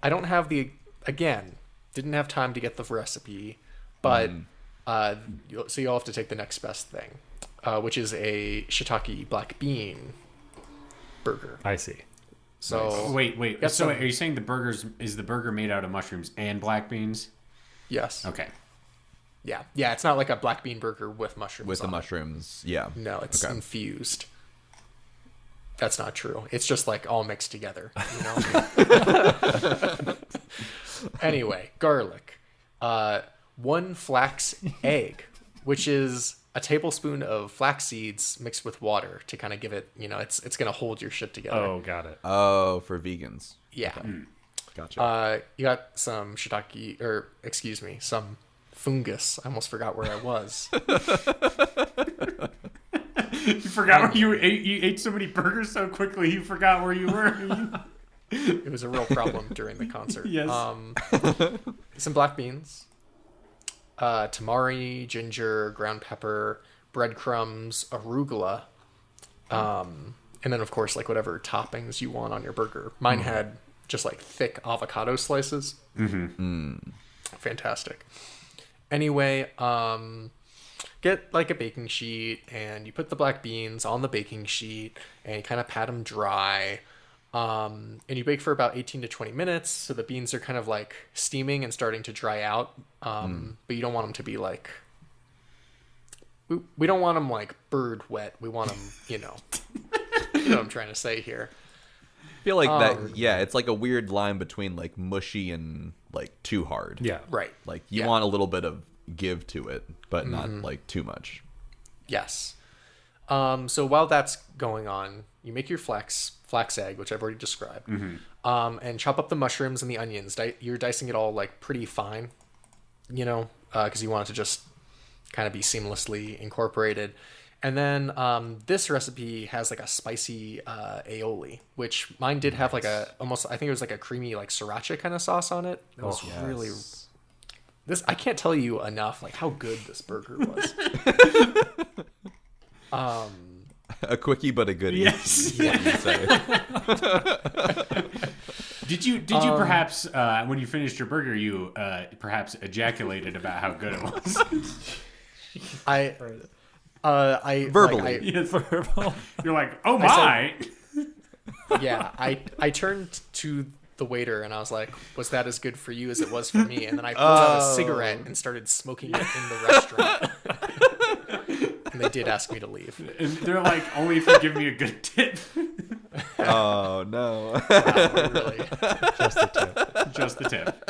I don't have didn't have time to get the recipe, but so you'll have to take the next best thing, which is a shiitake black bean burger. I see. So Wait. Got So some- are you saying is the burger made out of mushrooms and black beans? yes, Okay. yeah, it's not like a black bean burger with mushrooms. With the on it. mushrooms, yeah. No, it's Okay. infused. That's not true. It's just like all mixed together, you know. Anyway, garlic, 1 flax egg, which is a tablespoon of flax seeds mixed with water to kind of give it, it's gonna hold your shit together. Oh, got it. Oh, for vegans. Yeah. Gotcha. You got some shiitake, or excuse me, some fungus. I almost forgot where I was. You forgot where you ate. You ate so many burgers so quickly, you forgot where you were. It was a real problem during the concert. Yes. Some black beans, tamari, ginger, ground pepper, breadcrumbs, arugula, and then of course like whatever toppings you want on your burger. Mine had just like thick avocado slices. Fantastic. Anyway, get like a baking sheet and you put the black beans on the baking sheet and you kind of pat them dry. And you bake for about 18 to 20 minutes. So the beans are kind of like steaming and starting to dry out. But you don't want them to be like, we don't want them like bird wet. We want them, you know what I'm trying to say here. I feel like that, yeah, it's like a weird line between like mushy and like too hard. Yeah. Right. Like you want a little bit of give to it, but not like too much. Yes. So while that's going on, you make your flax egg, which I've already described, and chop up the mushrooms and the onions. You're dicing it all like pretty fine, you know, because you want it to just kind of be seamlessly incorporated. And then this recipe has like a spicy aioli, which mine did have like a almost, I think it was like a creamy like sriracha kind of sauce on it. It was really this. I can't tell you enough like how good this burger was. A quickie but a goodie. Yes. What you'd say. Did you perhaps when you finished your burger you perhaps ejaculated about how good it was? I Verbally. Yes. You're like, oh my. I turned to the waiter and I was like, was that as good for you as it was for me? And then I pulled out a cigarette and started smoking it in the restaurant. And they did ask me to leave. And they're like, only if you give me a good tip. Oh no. Wow, really. Just the tip.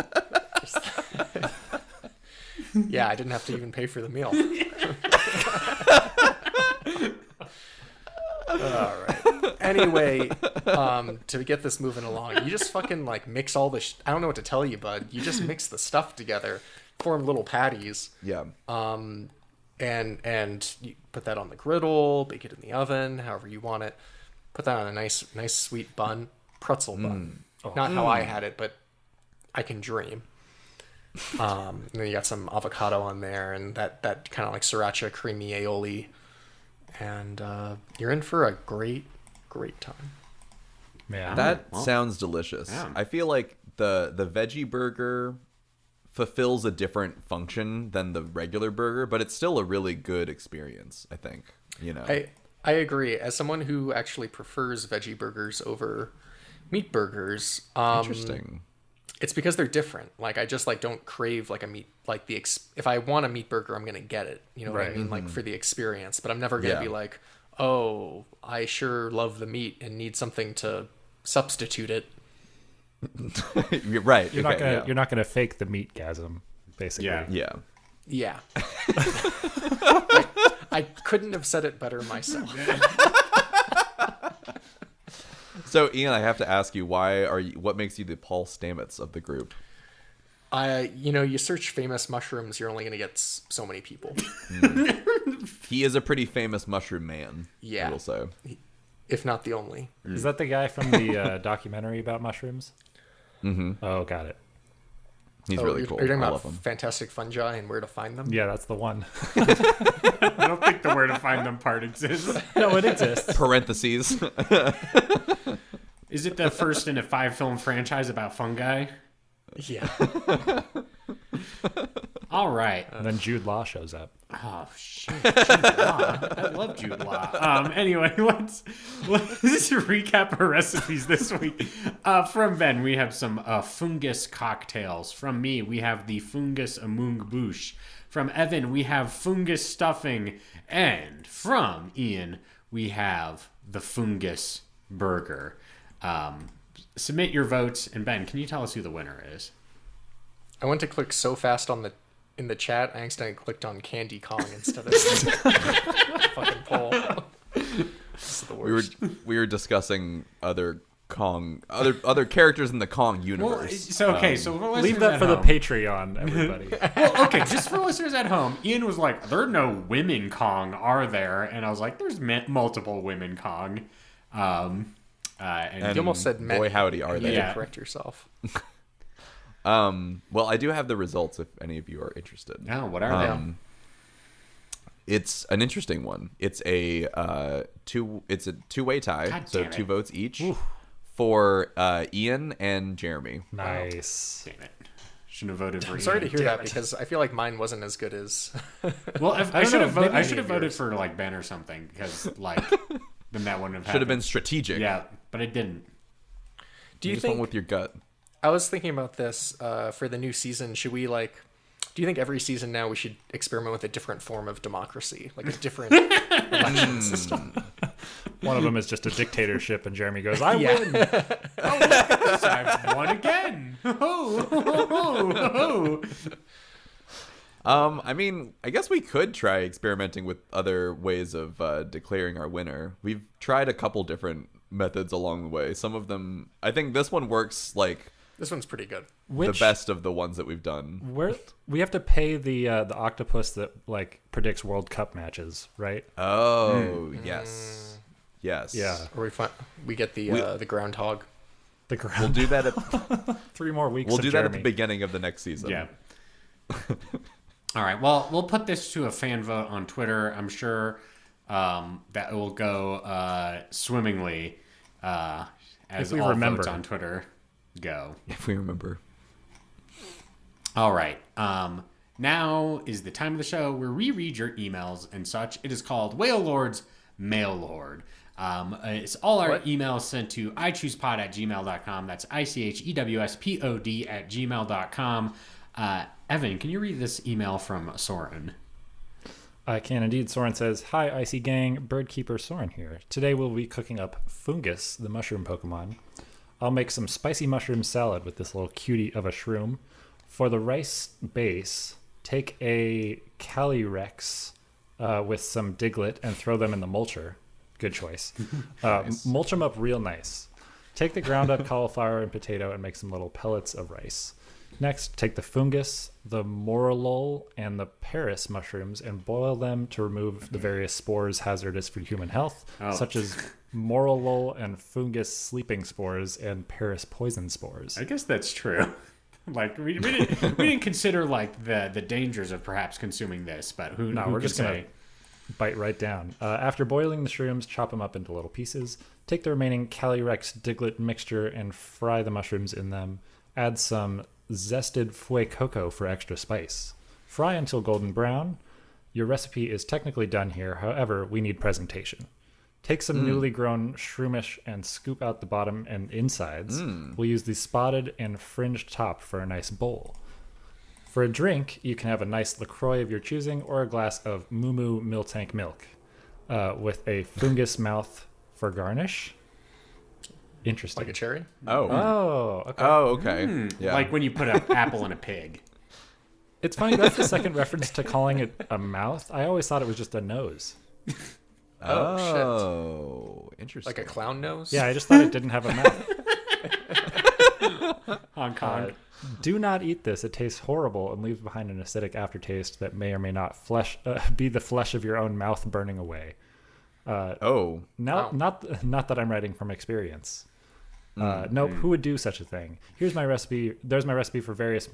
Yeah, I didn't have to even pay for the meal. All right. Anyway, to get this moving along, you just fucking like mix all the. I don't know what to tell you, bud. You just mix the stuff together, form little patties. Yeah. And you put that on the griddle, bake it in the oven, however you want it. Put that on a nice sweet bun, pretzel bun. Not how I had it, but I can dream. And then you got some avocado on there, and that kind of like sriracha creamy aioli, and you're in for a great time. Yeah. That sounds delicious. Yeah. I feel like the veggie burger fulfills a different function than the regular burger, but it's still a really good experience, I think. You know. I agree. As someone who actually prefers veggie burgers over meat burgers, Interesting. it's because they're different. Like I just like don't crave like a meat like if I want a meat burger, I'm gonna get it. You know what I mean? Like for the experience. But I'm never gonna be like, oh, I sure love the meat and need something to substitute it. You're right. You're not gonna fake the meatgasm, basically. Yeah. Yeah. Yeah. I couldn't have said it better myself. So Ian, I have to ask you, what makes you the Paul Stamets of the group? You search famous mushrooms, you're only going to get so many people. He is a pretty famous mushroom man. Yeah. I will say. If not the only. Is that the guy from the documentary about mushrooms? Mm-hmm. Oh, got it. He's really cool. Are you talking I about love him. fantastic fungi and where to find them? Yeah, that's the one. I don't think the where to find them part exists. No, it exists. Parentheses. Is it the first in a 5-film franchise about fungi? Yeah. All right. And then Jude Law shows up. Oh shit, Jude Law. I love Jude Law. Anyway, let's recap our recipes this week. From Ben, we have some Foongus cocktails. From me, we have the Foongus Amung Bouche. From Evan, we have Foongus stuffing, and from Ian, we have the Foongus burger. Submit your votes, and Ben, can you tell us who the winner is? I went to click so fast in the chat, I accidentally clicked on Candy Kong instead of fucking poll. This is the worst. We were discussing other characters in the Kong universe. So for Leave that for the Patreon, everybody. Well, okay, just for listeners at home, Ian was like, there are no women Kong, are there? And I was like, there's multiple women Kong. And You almost said men. boy howdy are You they. need Yeah. to correct yourself. Well, I do have the results if any of you are interested. Oh, what are they? It's an interesting one. It's a two-way tie, God so damn it. 2 votes each for Ian and Jeremy. Nice. Damn it. Shouldn't have voted for I'm sorry to Ian. hear that because I feel like mine wasn't as good as. Well, I don't should know, have maybe I should have any of voted yours. for like Ben or something because like then that wouldn't have Should have been happened. strategic. Yeah, but it didn't. Do you just went think? with your gut. I was thinking about this for the new season. Should we like? Do you think every season now we should experiment with a different form of democracy, like a different election system? One of them is just a dictatorship, and Jeremy goes, "I Yeah. win." I've won again. I mean, I guess we could try experimenting with other ways of declaring our winner. We've tried a couple different methods along the way. Some of them, I think this one works like This one's pretty good. the best of the ones that we've done. We have to pay the octopus that like predicts World Cup matches, right? Oh, yes. Yes. Yeah. Or we get the groundhog. The We'll ground. do that at 3 more weeks. we'll of do that at Jeremy. the beginning of the next season. Yeah. All right. Well, we'll put this to a fan vote on Twitter. I'm sure that it will go swimmingly as If we all remember. votes on Twitter go. If we remember. All right. Now is the time of the show where we read your emails and such. It is called Whale Lord's Mail Lord. It's all our emails sent to ichoosepod@gmail.com. That's ichewspod@gmail.com. Evan, can you read this email from Soren? I can indeed. Soren says, "Hi, Icy Gang. Birdkeeper Soren here. Today we'll be cooking up Foongus, the mushroom Pokemon. I'll make some spicy mushroom salad with this little cutie of a shroom. For the rice base, take a Calyrex with some Diglett and throw them in the mulcher. Good choice. Mulch them up real nice. Take the ground up cauliflower and potato and make some little pellets of rice. Next, take the Foongus, the Morolol, and the Paris mushrooms and boil them to remove the various spores hazardous for human health, such as Morolol and Foongus sleeping spores and Paris poison spores." I guess that's true. Like we didn't consider like the dangers of perhaps consuming this, but who No, who we're could just gonna say? bite right down. After boiling the shrooms, chop them up into little pieces. Take the remaining Calyrex Diglett mixture and fry the mushrooms in them. Add some zested Fuecoco for extra spice. Fry until golden brown. Your recipe is technically done here. However, we need presentation. Take some newly grown shroomish and scoop out the bottom and insides. We'll use the spotted and fringed top for a nice bowl. For a drink, you can have a nice LaCroix of your choosing or a glass of Moo Moo Miltank milk with a Foongus mouth for garnish. Interesting. Like a cherry? Oh, okay. Oh, okay. Yeah. Like when you put an apple in a pig. It's funny, that's the second reference to calling it a mouth. I always thought it was just a nose. Oh, interesting. Like a clown nose? Yeah, I just thought it didn't have a mouth. Hong Kong. Do not eat this. It tastes horrible and leaves behind an acidic aftertaste that may or may not be the flesh of your own mouth burning away. Oh. Not that I'm writing from experience. Nope. Who would do such a thing? Here's my recipe. There's my recipe for various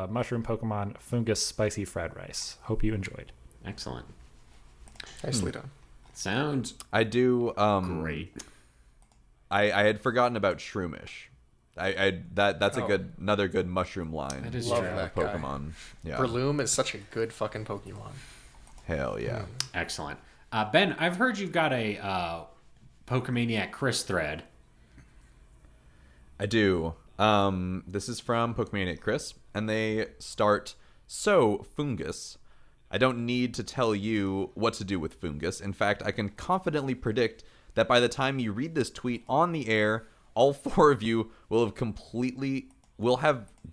mushroom Pokemon Foongus spicy fried rice. Hope you enjoyed. Excellent. Nicely done. Sounds I do. great. I had forgotten about Shroomish. That's another good mushroom line. That is Love true. that guy. Pokemon. Yeah. Breloom is such a good fucking Pokemon. Hell yeah. Excellent. Ben, I've heard you've got a Pokemaniac Chris thread. I do. This is from Pokemaniac Chris, and they start, "So, Foongus. I don't need to tell you what to do with Foongus. In fact, I can confidently predict that by the time you read this tweet on the air, all four of you will have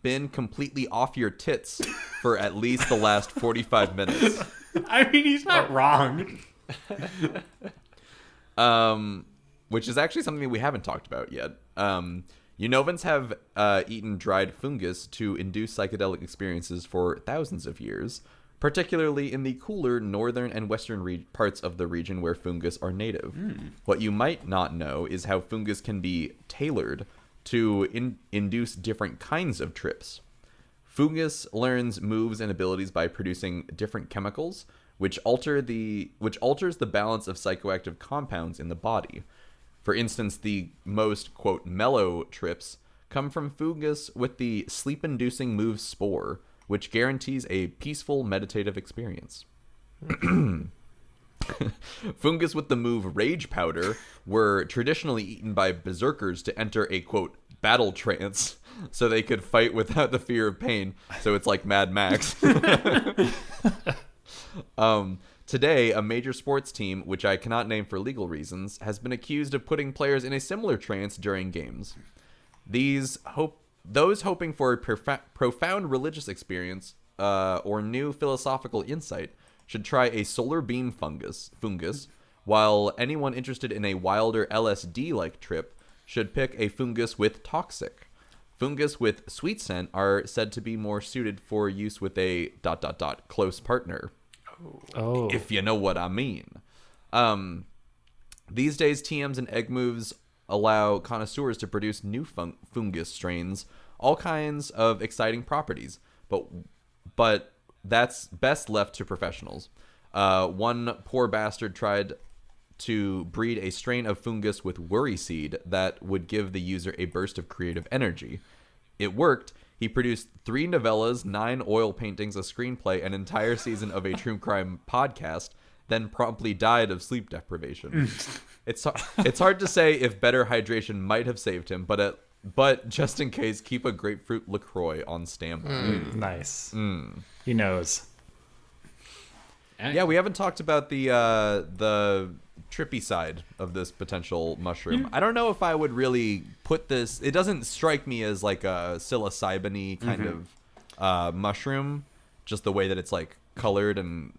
been completely off your tits for at least the last 45 minutes." I mean, he's not wrong. Which is actually something we haven't talked about yet. Unovans have eaten dried fungus to induce psychedelic experiences for thousands of years, particularly in the cooler northern and western parts of the region where fungus are native. What you might not know is how fungus can be tailored to induce different kinds of trips. Fungus learns moves and abilities by producing different chemicals, which alters the balance of psychoactive compounds in the body. For instance, the most, quote, mellow trips come from Foongus with the sleep-inducing move Spore, which guarantees a peaceful meditative experience. Foongus with the move Rage Powder were traditionally eaten by berserkers to enter a, quote, battle trance, so they could fight without the fear of pain. So it's like Mad Max. Today, a major sports team, which I cannot name for legal reasons, has been accused of putting players in a similar trance during games. Those hoping for a profound religious experience or new philosophical insight should try a solar beam fungus, while anyone interested in a wilder LSD-like trip should pick a Foongus with toxic. Foongus with sweet scent are said to be more suited for use with a ... close partner. Oh. If you know what I mean. These days, TMs and egg moves allow connoisseurs to produce new Foongus strains, all kinds of exciting properties, but that's best left to professionals. One poor bastard tried to breed a strain of Foongus with worry seed that would give the user a burst of creative energy. It worked. He produced 3 novellas, 9 oil paintings, a screenplay, an entire season of a true crime podcast, then promptly died of sleep deprivation. It's hard to say if better hydration might have saved him, but just in case, keep a grapefruit LaCroix on standby. Nice. He knows. Yeah, we haven't talked about the trippy side of this potential mushroom. I don't know if I would really put this. It doesn't strike me as like a psilocybin-y kind of mushroom, just the way that it's like colored and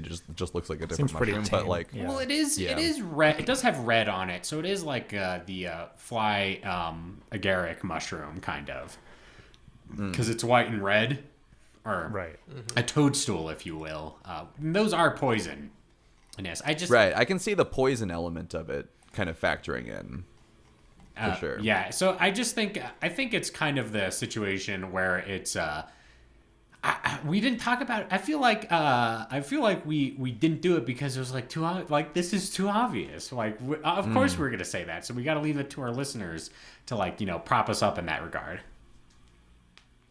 just looks like a different Seems pretty mushroom. tame. But like, Well, it is red. It does have red on it, so it is like the fly agaric mushroom kind of, because it's white and red, or Right. a toadstool, if you will. Those are poison. And yes, right. I can see the poison element of it kind of factoring in. For sure. Yeah, so I think it's kind of the situation where it's we didn't talk about it. I feel like we didn't do it because it was like this is too obvious. Like of course we're gonna say that, so we got to leave it to our listeners to prop us up in that regard.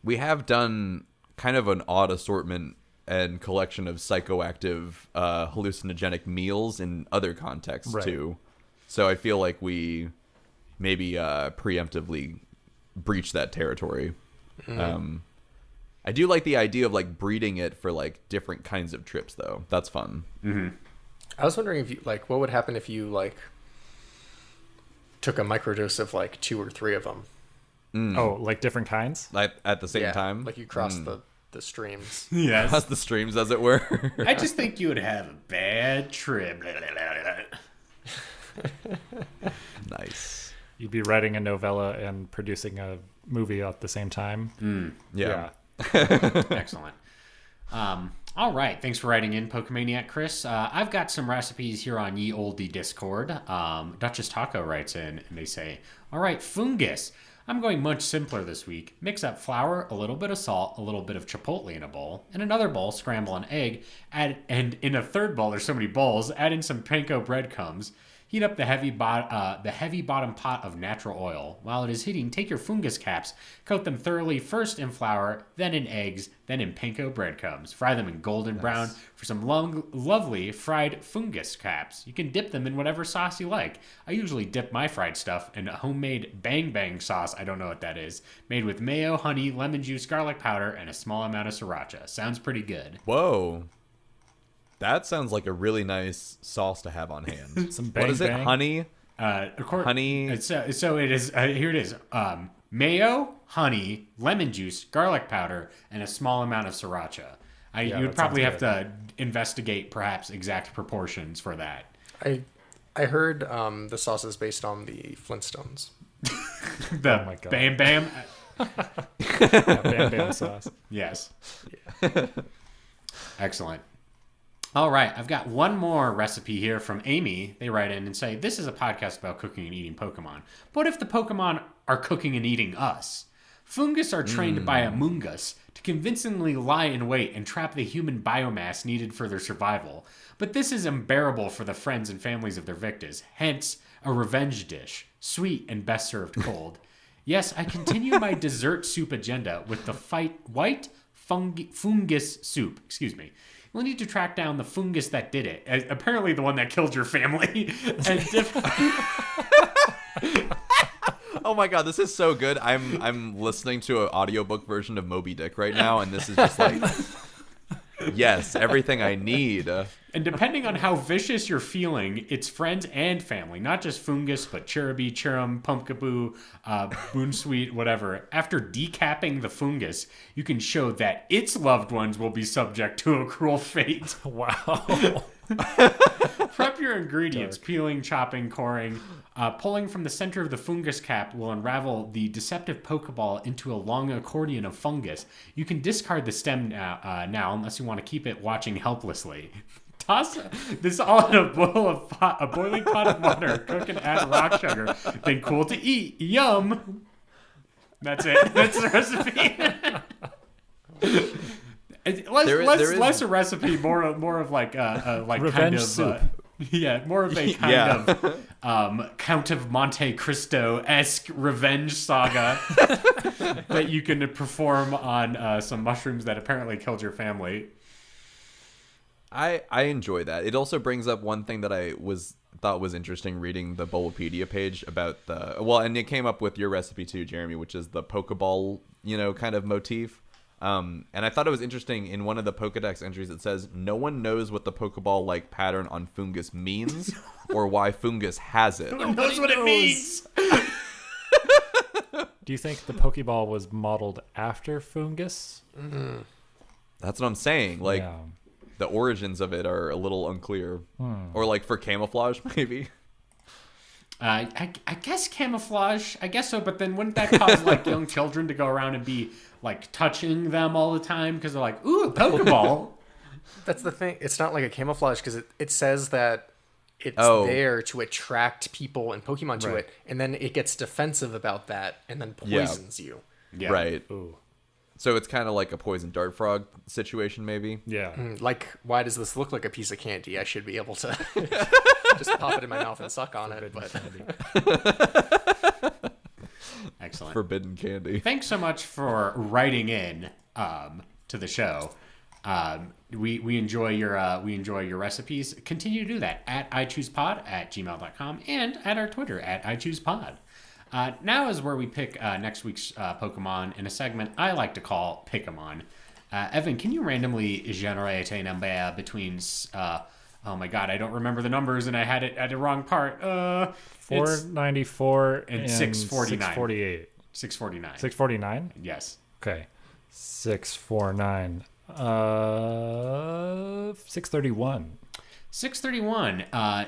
We have done kind of an odd assortment and collection of psychoactive hallucinogenic meals in other contexts too. So I feel like we maybe preemptively breach that territory. I do like the idea of like breeding it for like different kinds of trips though. That's fun. I was wondering if you what would happen if you took a microdose of 2 or 3 of them. Oh, like different kinds? Like at the same time? Like you cross the streams. Yes. That's the streams, as it were. I just think you would have a bad trip. Nice. You'd be writing a novella and producing a movie at the same time. Yeah. Excellent. All right. Thanks for writing in, Pokemaniac Chris. I've got some recipes here on Ye Olde Discord. Duchess Taco writes in and they say, all right, Foongus. I'm going much simpler this week. Mix up flour, a little bit of salt, a little bit of chipotle in a bowl. In another bowl, scramble an egg. And in a third bowl, there's so many bowls, add in some panko breadcrumbs. Heat up the heavy bottom pot of natural oil. While it is heating, take your Foongus caps, coat them thoroughly first in flour, then in eggs, then in panko breadcrumbs. Fry them in golden brown for some lovely fried Foongus caps. You can dip them in whatever sauce you like. I usually dip my fried stuff in a homemade bang bang sauce, I don't know what that is, made with mayo, honey, lemon juice, garlic powder, and a small amount of sriracha. Sounds pretty good. Whoa. That sounds like a really nice sauce to have on hand. Some bang What is it? bang. Honey? Honey. So it is. Here it is. Mayo, honey, lemon juice, garlic powder, and a small amount of sriracha. You would that probably have sounds to investigate perhaps exact proportions for that. I heard the sauce is based on the Flintstones. The my God. Bam Bam. Yeah, bam bam sauce. Yes. Excellent. All right, I've got one more recipe here from Amy. They write in and say, this is a podcast about cooking and eating Pokemon. But if the Pokemon are cooking and eating us? Foongus are trained by Amoongus to convincingly lie in wait and trap the human biomass needed for their survival. But this is unbearable for the friends and families of their victims. Hence, a revenge dish, sweet and best served cold. Yes, I continue my dessert soup agenda with the white fungus soup. Excuse me. We'll need to track down the fungus that did it. Apparently the one that killed your family. And Oh my god, this is so good. I'm listening to an audiobook version of Moby Dick right now, and this is just like, yes, everything I need. And depending on how vicious you're feeling, it's friends and family, not just Foongus, but Cherubi, Cherum, Pumpkaboo, Boonsweet, whatever. After decapping the Foongus, you can show that its loved ones will be subject to a cruel fate. Wow. Prep your ingredients, peeling, chopping, coring. Pulling from the center of the fungus cap will unravel the deceptive Pokeball into a long accordion of fungus. You can discard the stem now unless you want to keep it watching helplessly. Toss this all in a boiling pot of water. Cook and add rock sugar. Then cool to eat. Yum. That's it. That's the recipe. Less a recipe, more of like Revenge kind of soup. More of a kind of Count of Monte Cristo-esque revenge saga that you can perform on some mushrooms that apparently killed your family. I enjoy that. It also brings up one thing that I thought was interesting reading the Bulbapedia page about and it came up with your recipe too, Jeremy, which is the Pokeball, kind of motif. And I thought it was interesting in one of the Pokedex entries it says no one knows what the Pokeball-like pattern on Foongus means or why Foongus has it. Who knows what it means? Do you think the Pokeball was modeled after Foongus? That's what I'm saying. Like, Yeah. the origins of it are a little unclear. Or like for camouflage, maybe. I guess camouflage. I guess so, but then wouldn't that cause like young children to go around and be like touching them all the time because they're like, ooh, a Pokeball? That's the thing. It's not like a camouflage because it says that it's there to attract people and Pokemon to it, and then it gets defensive about that and then poisons you. Yeah. Right. Ooh. So it's kind of like a poison dart frog situation, maybe. Yeah. Like, why does this look like a piece of candy? I should be able to just pop it in my mouth and suck on it. But Excellent. Forbidden candy. Thanks so much for writing in to the show. We enjoy your recipes. Continue to do that at iChoosePod at gmail.com and at our Twitter at iChoosePod. Now is where we pick next week's Pokemon in a segment I like to call Pick-a-mon. Evan, can you randomly generate a number between... oh my god, I don't remember the numbers and I had it at the wrong part. 494 and 649. 648. 649. 649? Yes. Okay. 649. 631. 631.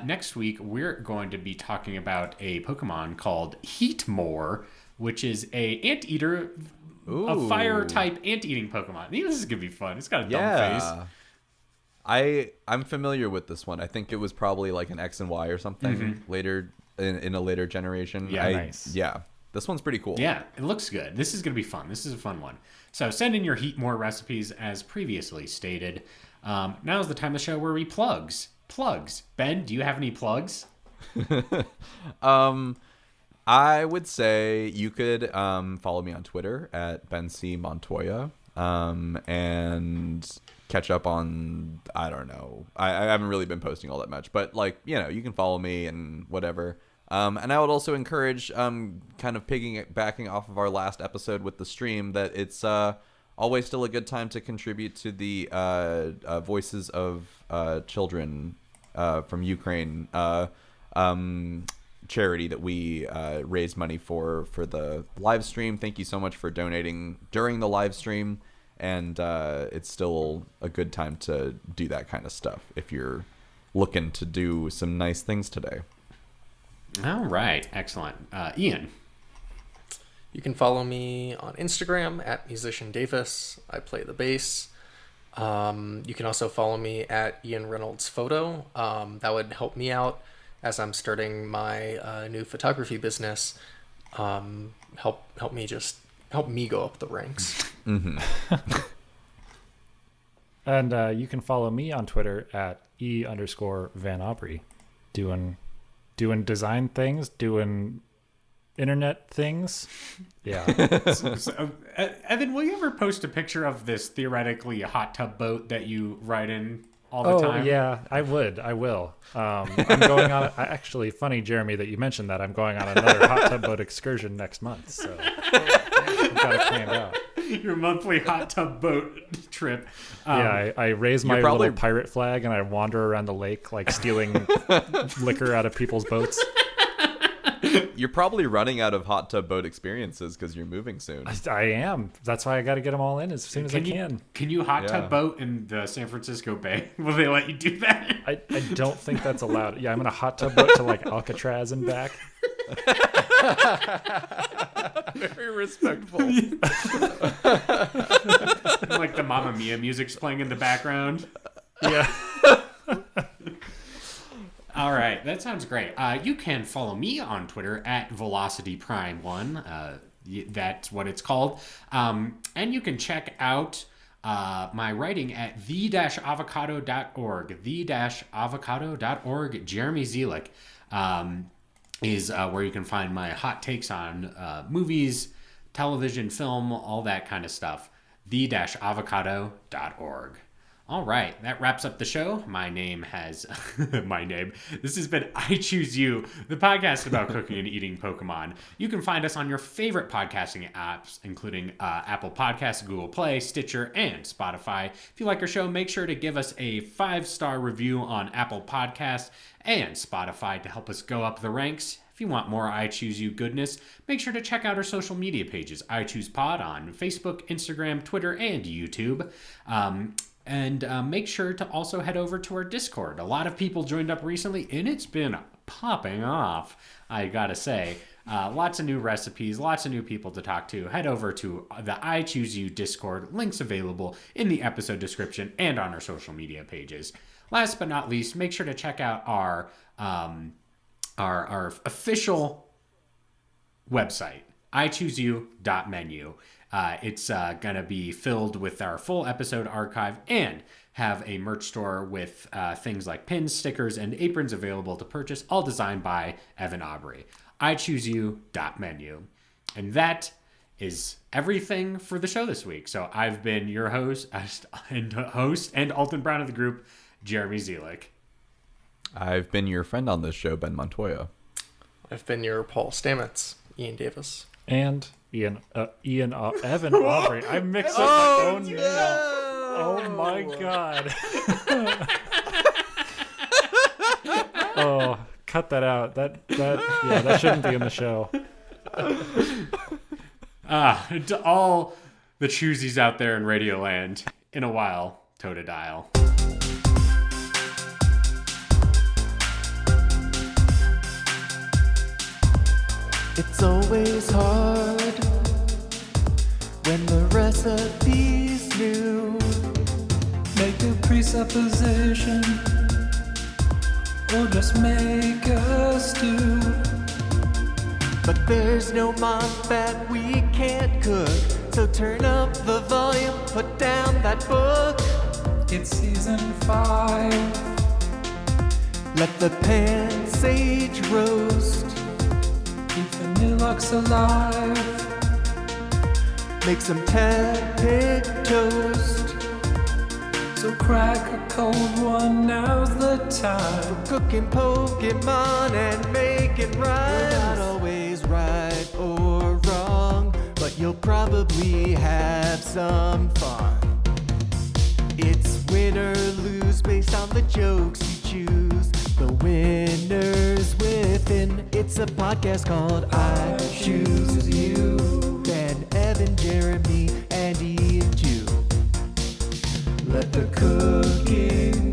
Next week, we're going to be talking about a Pokemon called Heatmore, which is a anteater, a fire-type ant-eating Pokemon. This is going to be fun. It's got a dumb face. I'm familiar with this one. I think it was probably like an X and Y or something later in a later generation. Yeah, nice. Yeah, this one's pretty cool. Yeah, it looks good. This is going to be fun. This is a fun one. So send in your Heatmore recipes as previously stated. Now is the time of the show where we plugs. Ben, do you have any plugs? I would say you could follow me on Twitter at Ben C. Montoya and catch up on, I don't know. I haven't really been posting all that much, but like, you can follow me and whatever. And I would also encourage kind of piggybacking off of our last episode with the stream that it's always still a good time to contribute to the Voices of Children from Ukraine charity that we raise money for the live stream. Thank you so much for donating during the live stream, and it's still a good time to do that kind of stuff if you're looking to do some nice things today. All right, excellent. Ian. you can follow me on Instagram at Musician Davis. I play the bass. You can also follow me at Ian Reynolds Photo. That would help me out as I'm starting my new photography business. Help me go up the ranks. Mm-hmm. And you can follow me on Twitter at E_Van Aubrey, doing design things, doing internet things. Yeah. Evan, will you ever post a picture of this theoretically hot tub boat that you ride in all the time? Oh, yeah, I will. I'm going on, actually, funny, Jeremy, that you mentioned that. I'm going on another hot tub boat excursion next month, so I've got it planned out. Your monthly hot tub boat trip. I raise my little pirate flag and I wander around the lake, like stealing liquor out of people's boats. You're probably running out of hot tub boat experiences because you're moving soon. I am. That's why I got to get them all in as soon as I can. Can you hot tub boat in the San Francisco Bay? Will they let you do that? I don't think that's allowed. Yeah, I'm going to hot tub boat to like Alcatraz and back. Very respectful. Like the Mamma Mia music's playing in the background. Yeah. All right, that sounds great. You can follow me on Twitter at VelocityPrime1. That's what it's called. And you can check out my writing at the-avocado.org. The-avocado.org. Jeremy Zelick is where you can find my hot takes on movies, television, film, all that kind of stuff. The-avocado.org. All right, that wraps up the show. My name. This has been I Choose You, the podcast about cooking and eating Pokemon. You can find us on your favorite podcasting apps, including Apple Podcasts, Google Play, Stitcher, and Spotify. If you like our show, make sure to give us a 5-star review on Apple Podcasts and Spotify to help us go up the ranks. If you want more I Choose You goodness, make sure to check out our social media pages, I Choose Pod on Facebook, Instagram, Twitter, and YouTube. And make sure to also head over to our Discord. A lot of people joined up recently, and it's been popping off, I gotta say. Lots of new recipes, lots of new people to talk to. Head over to the I Choose You Discord. Links available in the episode description and on our social media pages. Last but not least, make sure to check out our official website, ichooseyou.menu. It's going to be filled with our full episode archive and have a merch store with things like pins, stickers, and aprons available to purchase, all designed by Evan Aubrey. ichooseyou.menu. And that is everything for the show this week. So I've been your host and Alton Brown of the group, Jeremy Zelick. I've been your friend on this show, Ben Montoya. I've been your Paul Stamets, Ian Davis. And Evan Aubrey. I mixed up my own name. Oh my god. Oh, cut that out. That shouldn't be in the show. To all the choosies out there in Radioland, in a while, Totodile. It's always hard when the recipe's new. Make a presupposition or just make a stew. But there's no month that we can't cook, so turn up the volume, put down that book. It's season 5. Let the pan sage roast. Keep the Nilux alive. Make some tepid toast. So crack a cold one, now's the time. For cooking Pokemon and making rhymes. We're not always right or wrong, but you'll probably have some fun. It's win or lose based on the jokes you choose. The winners within. It's a podcast called I Choose You. Ben, Evan, Jeremy, and Ian Jew. Let the cooking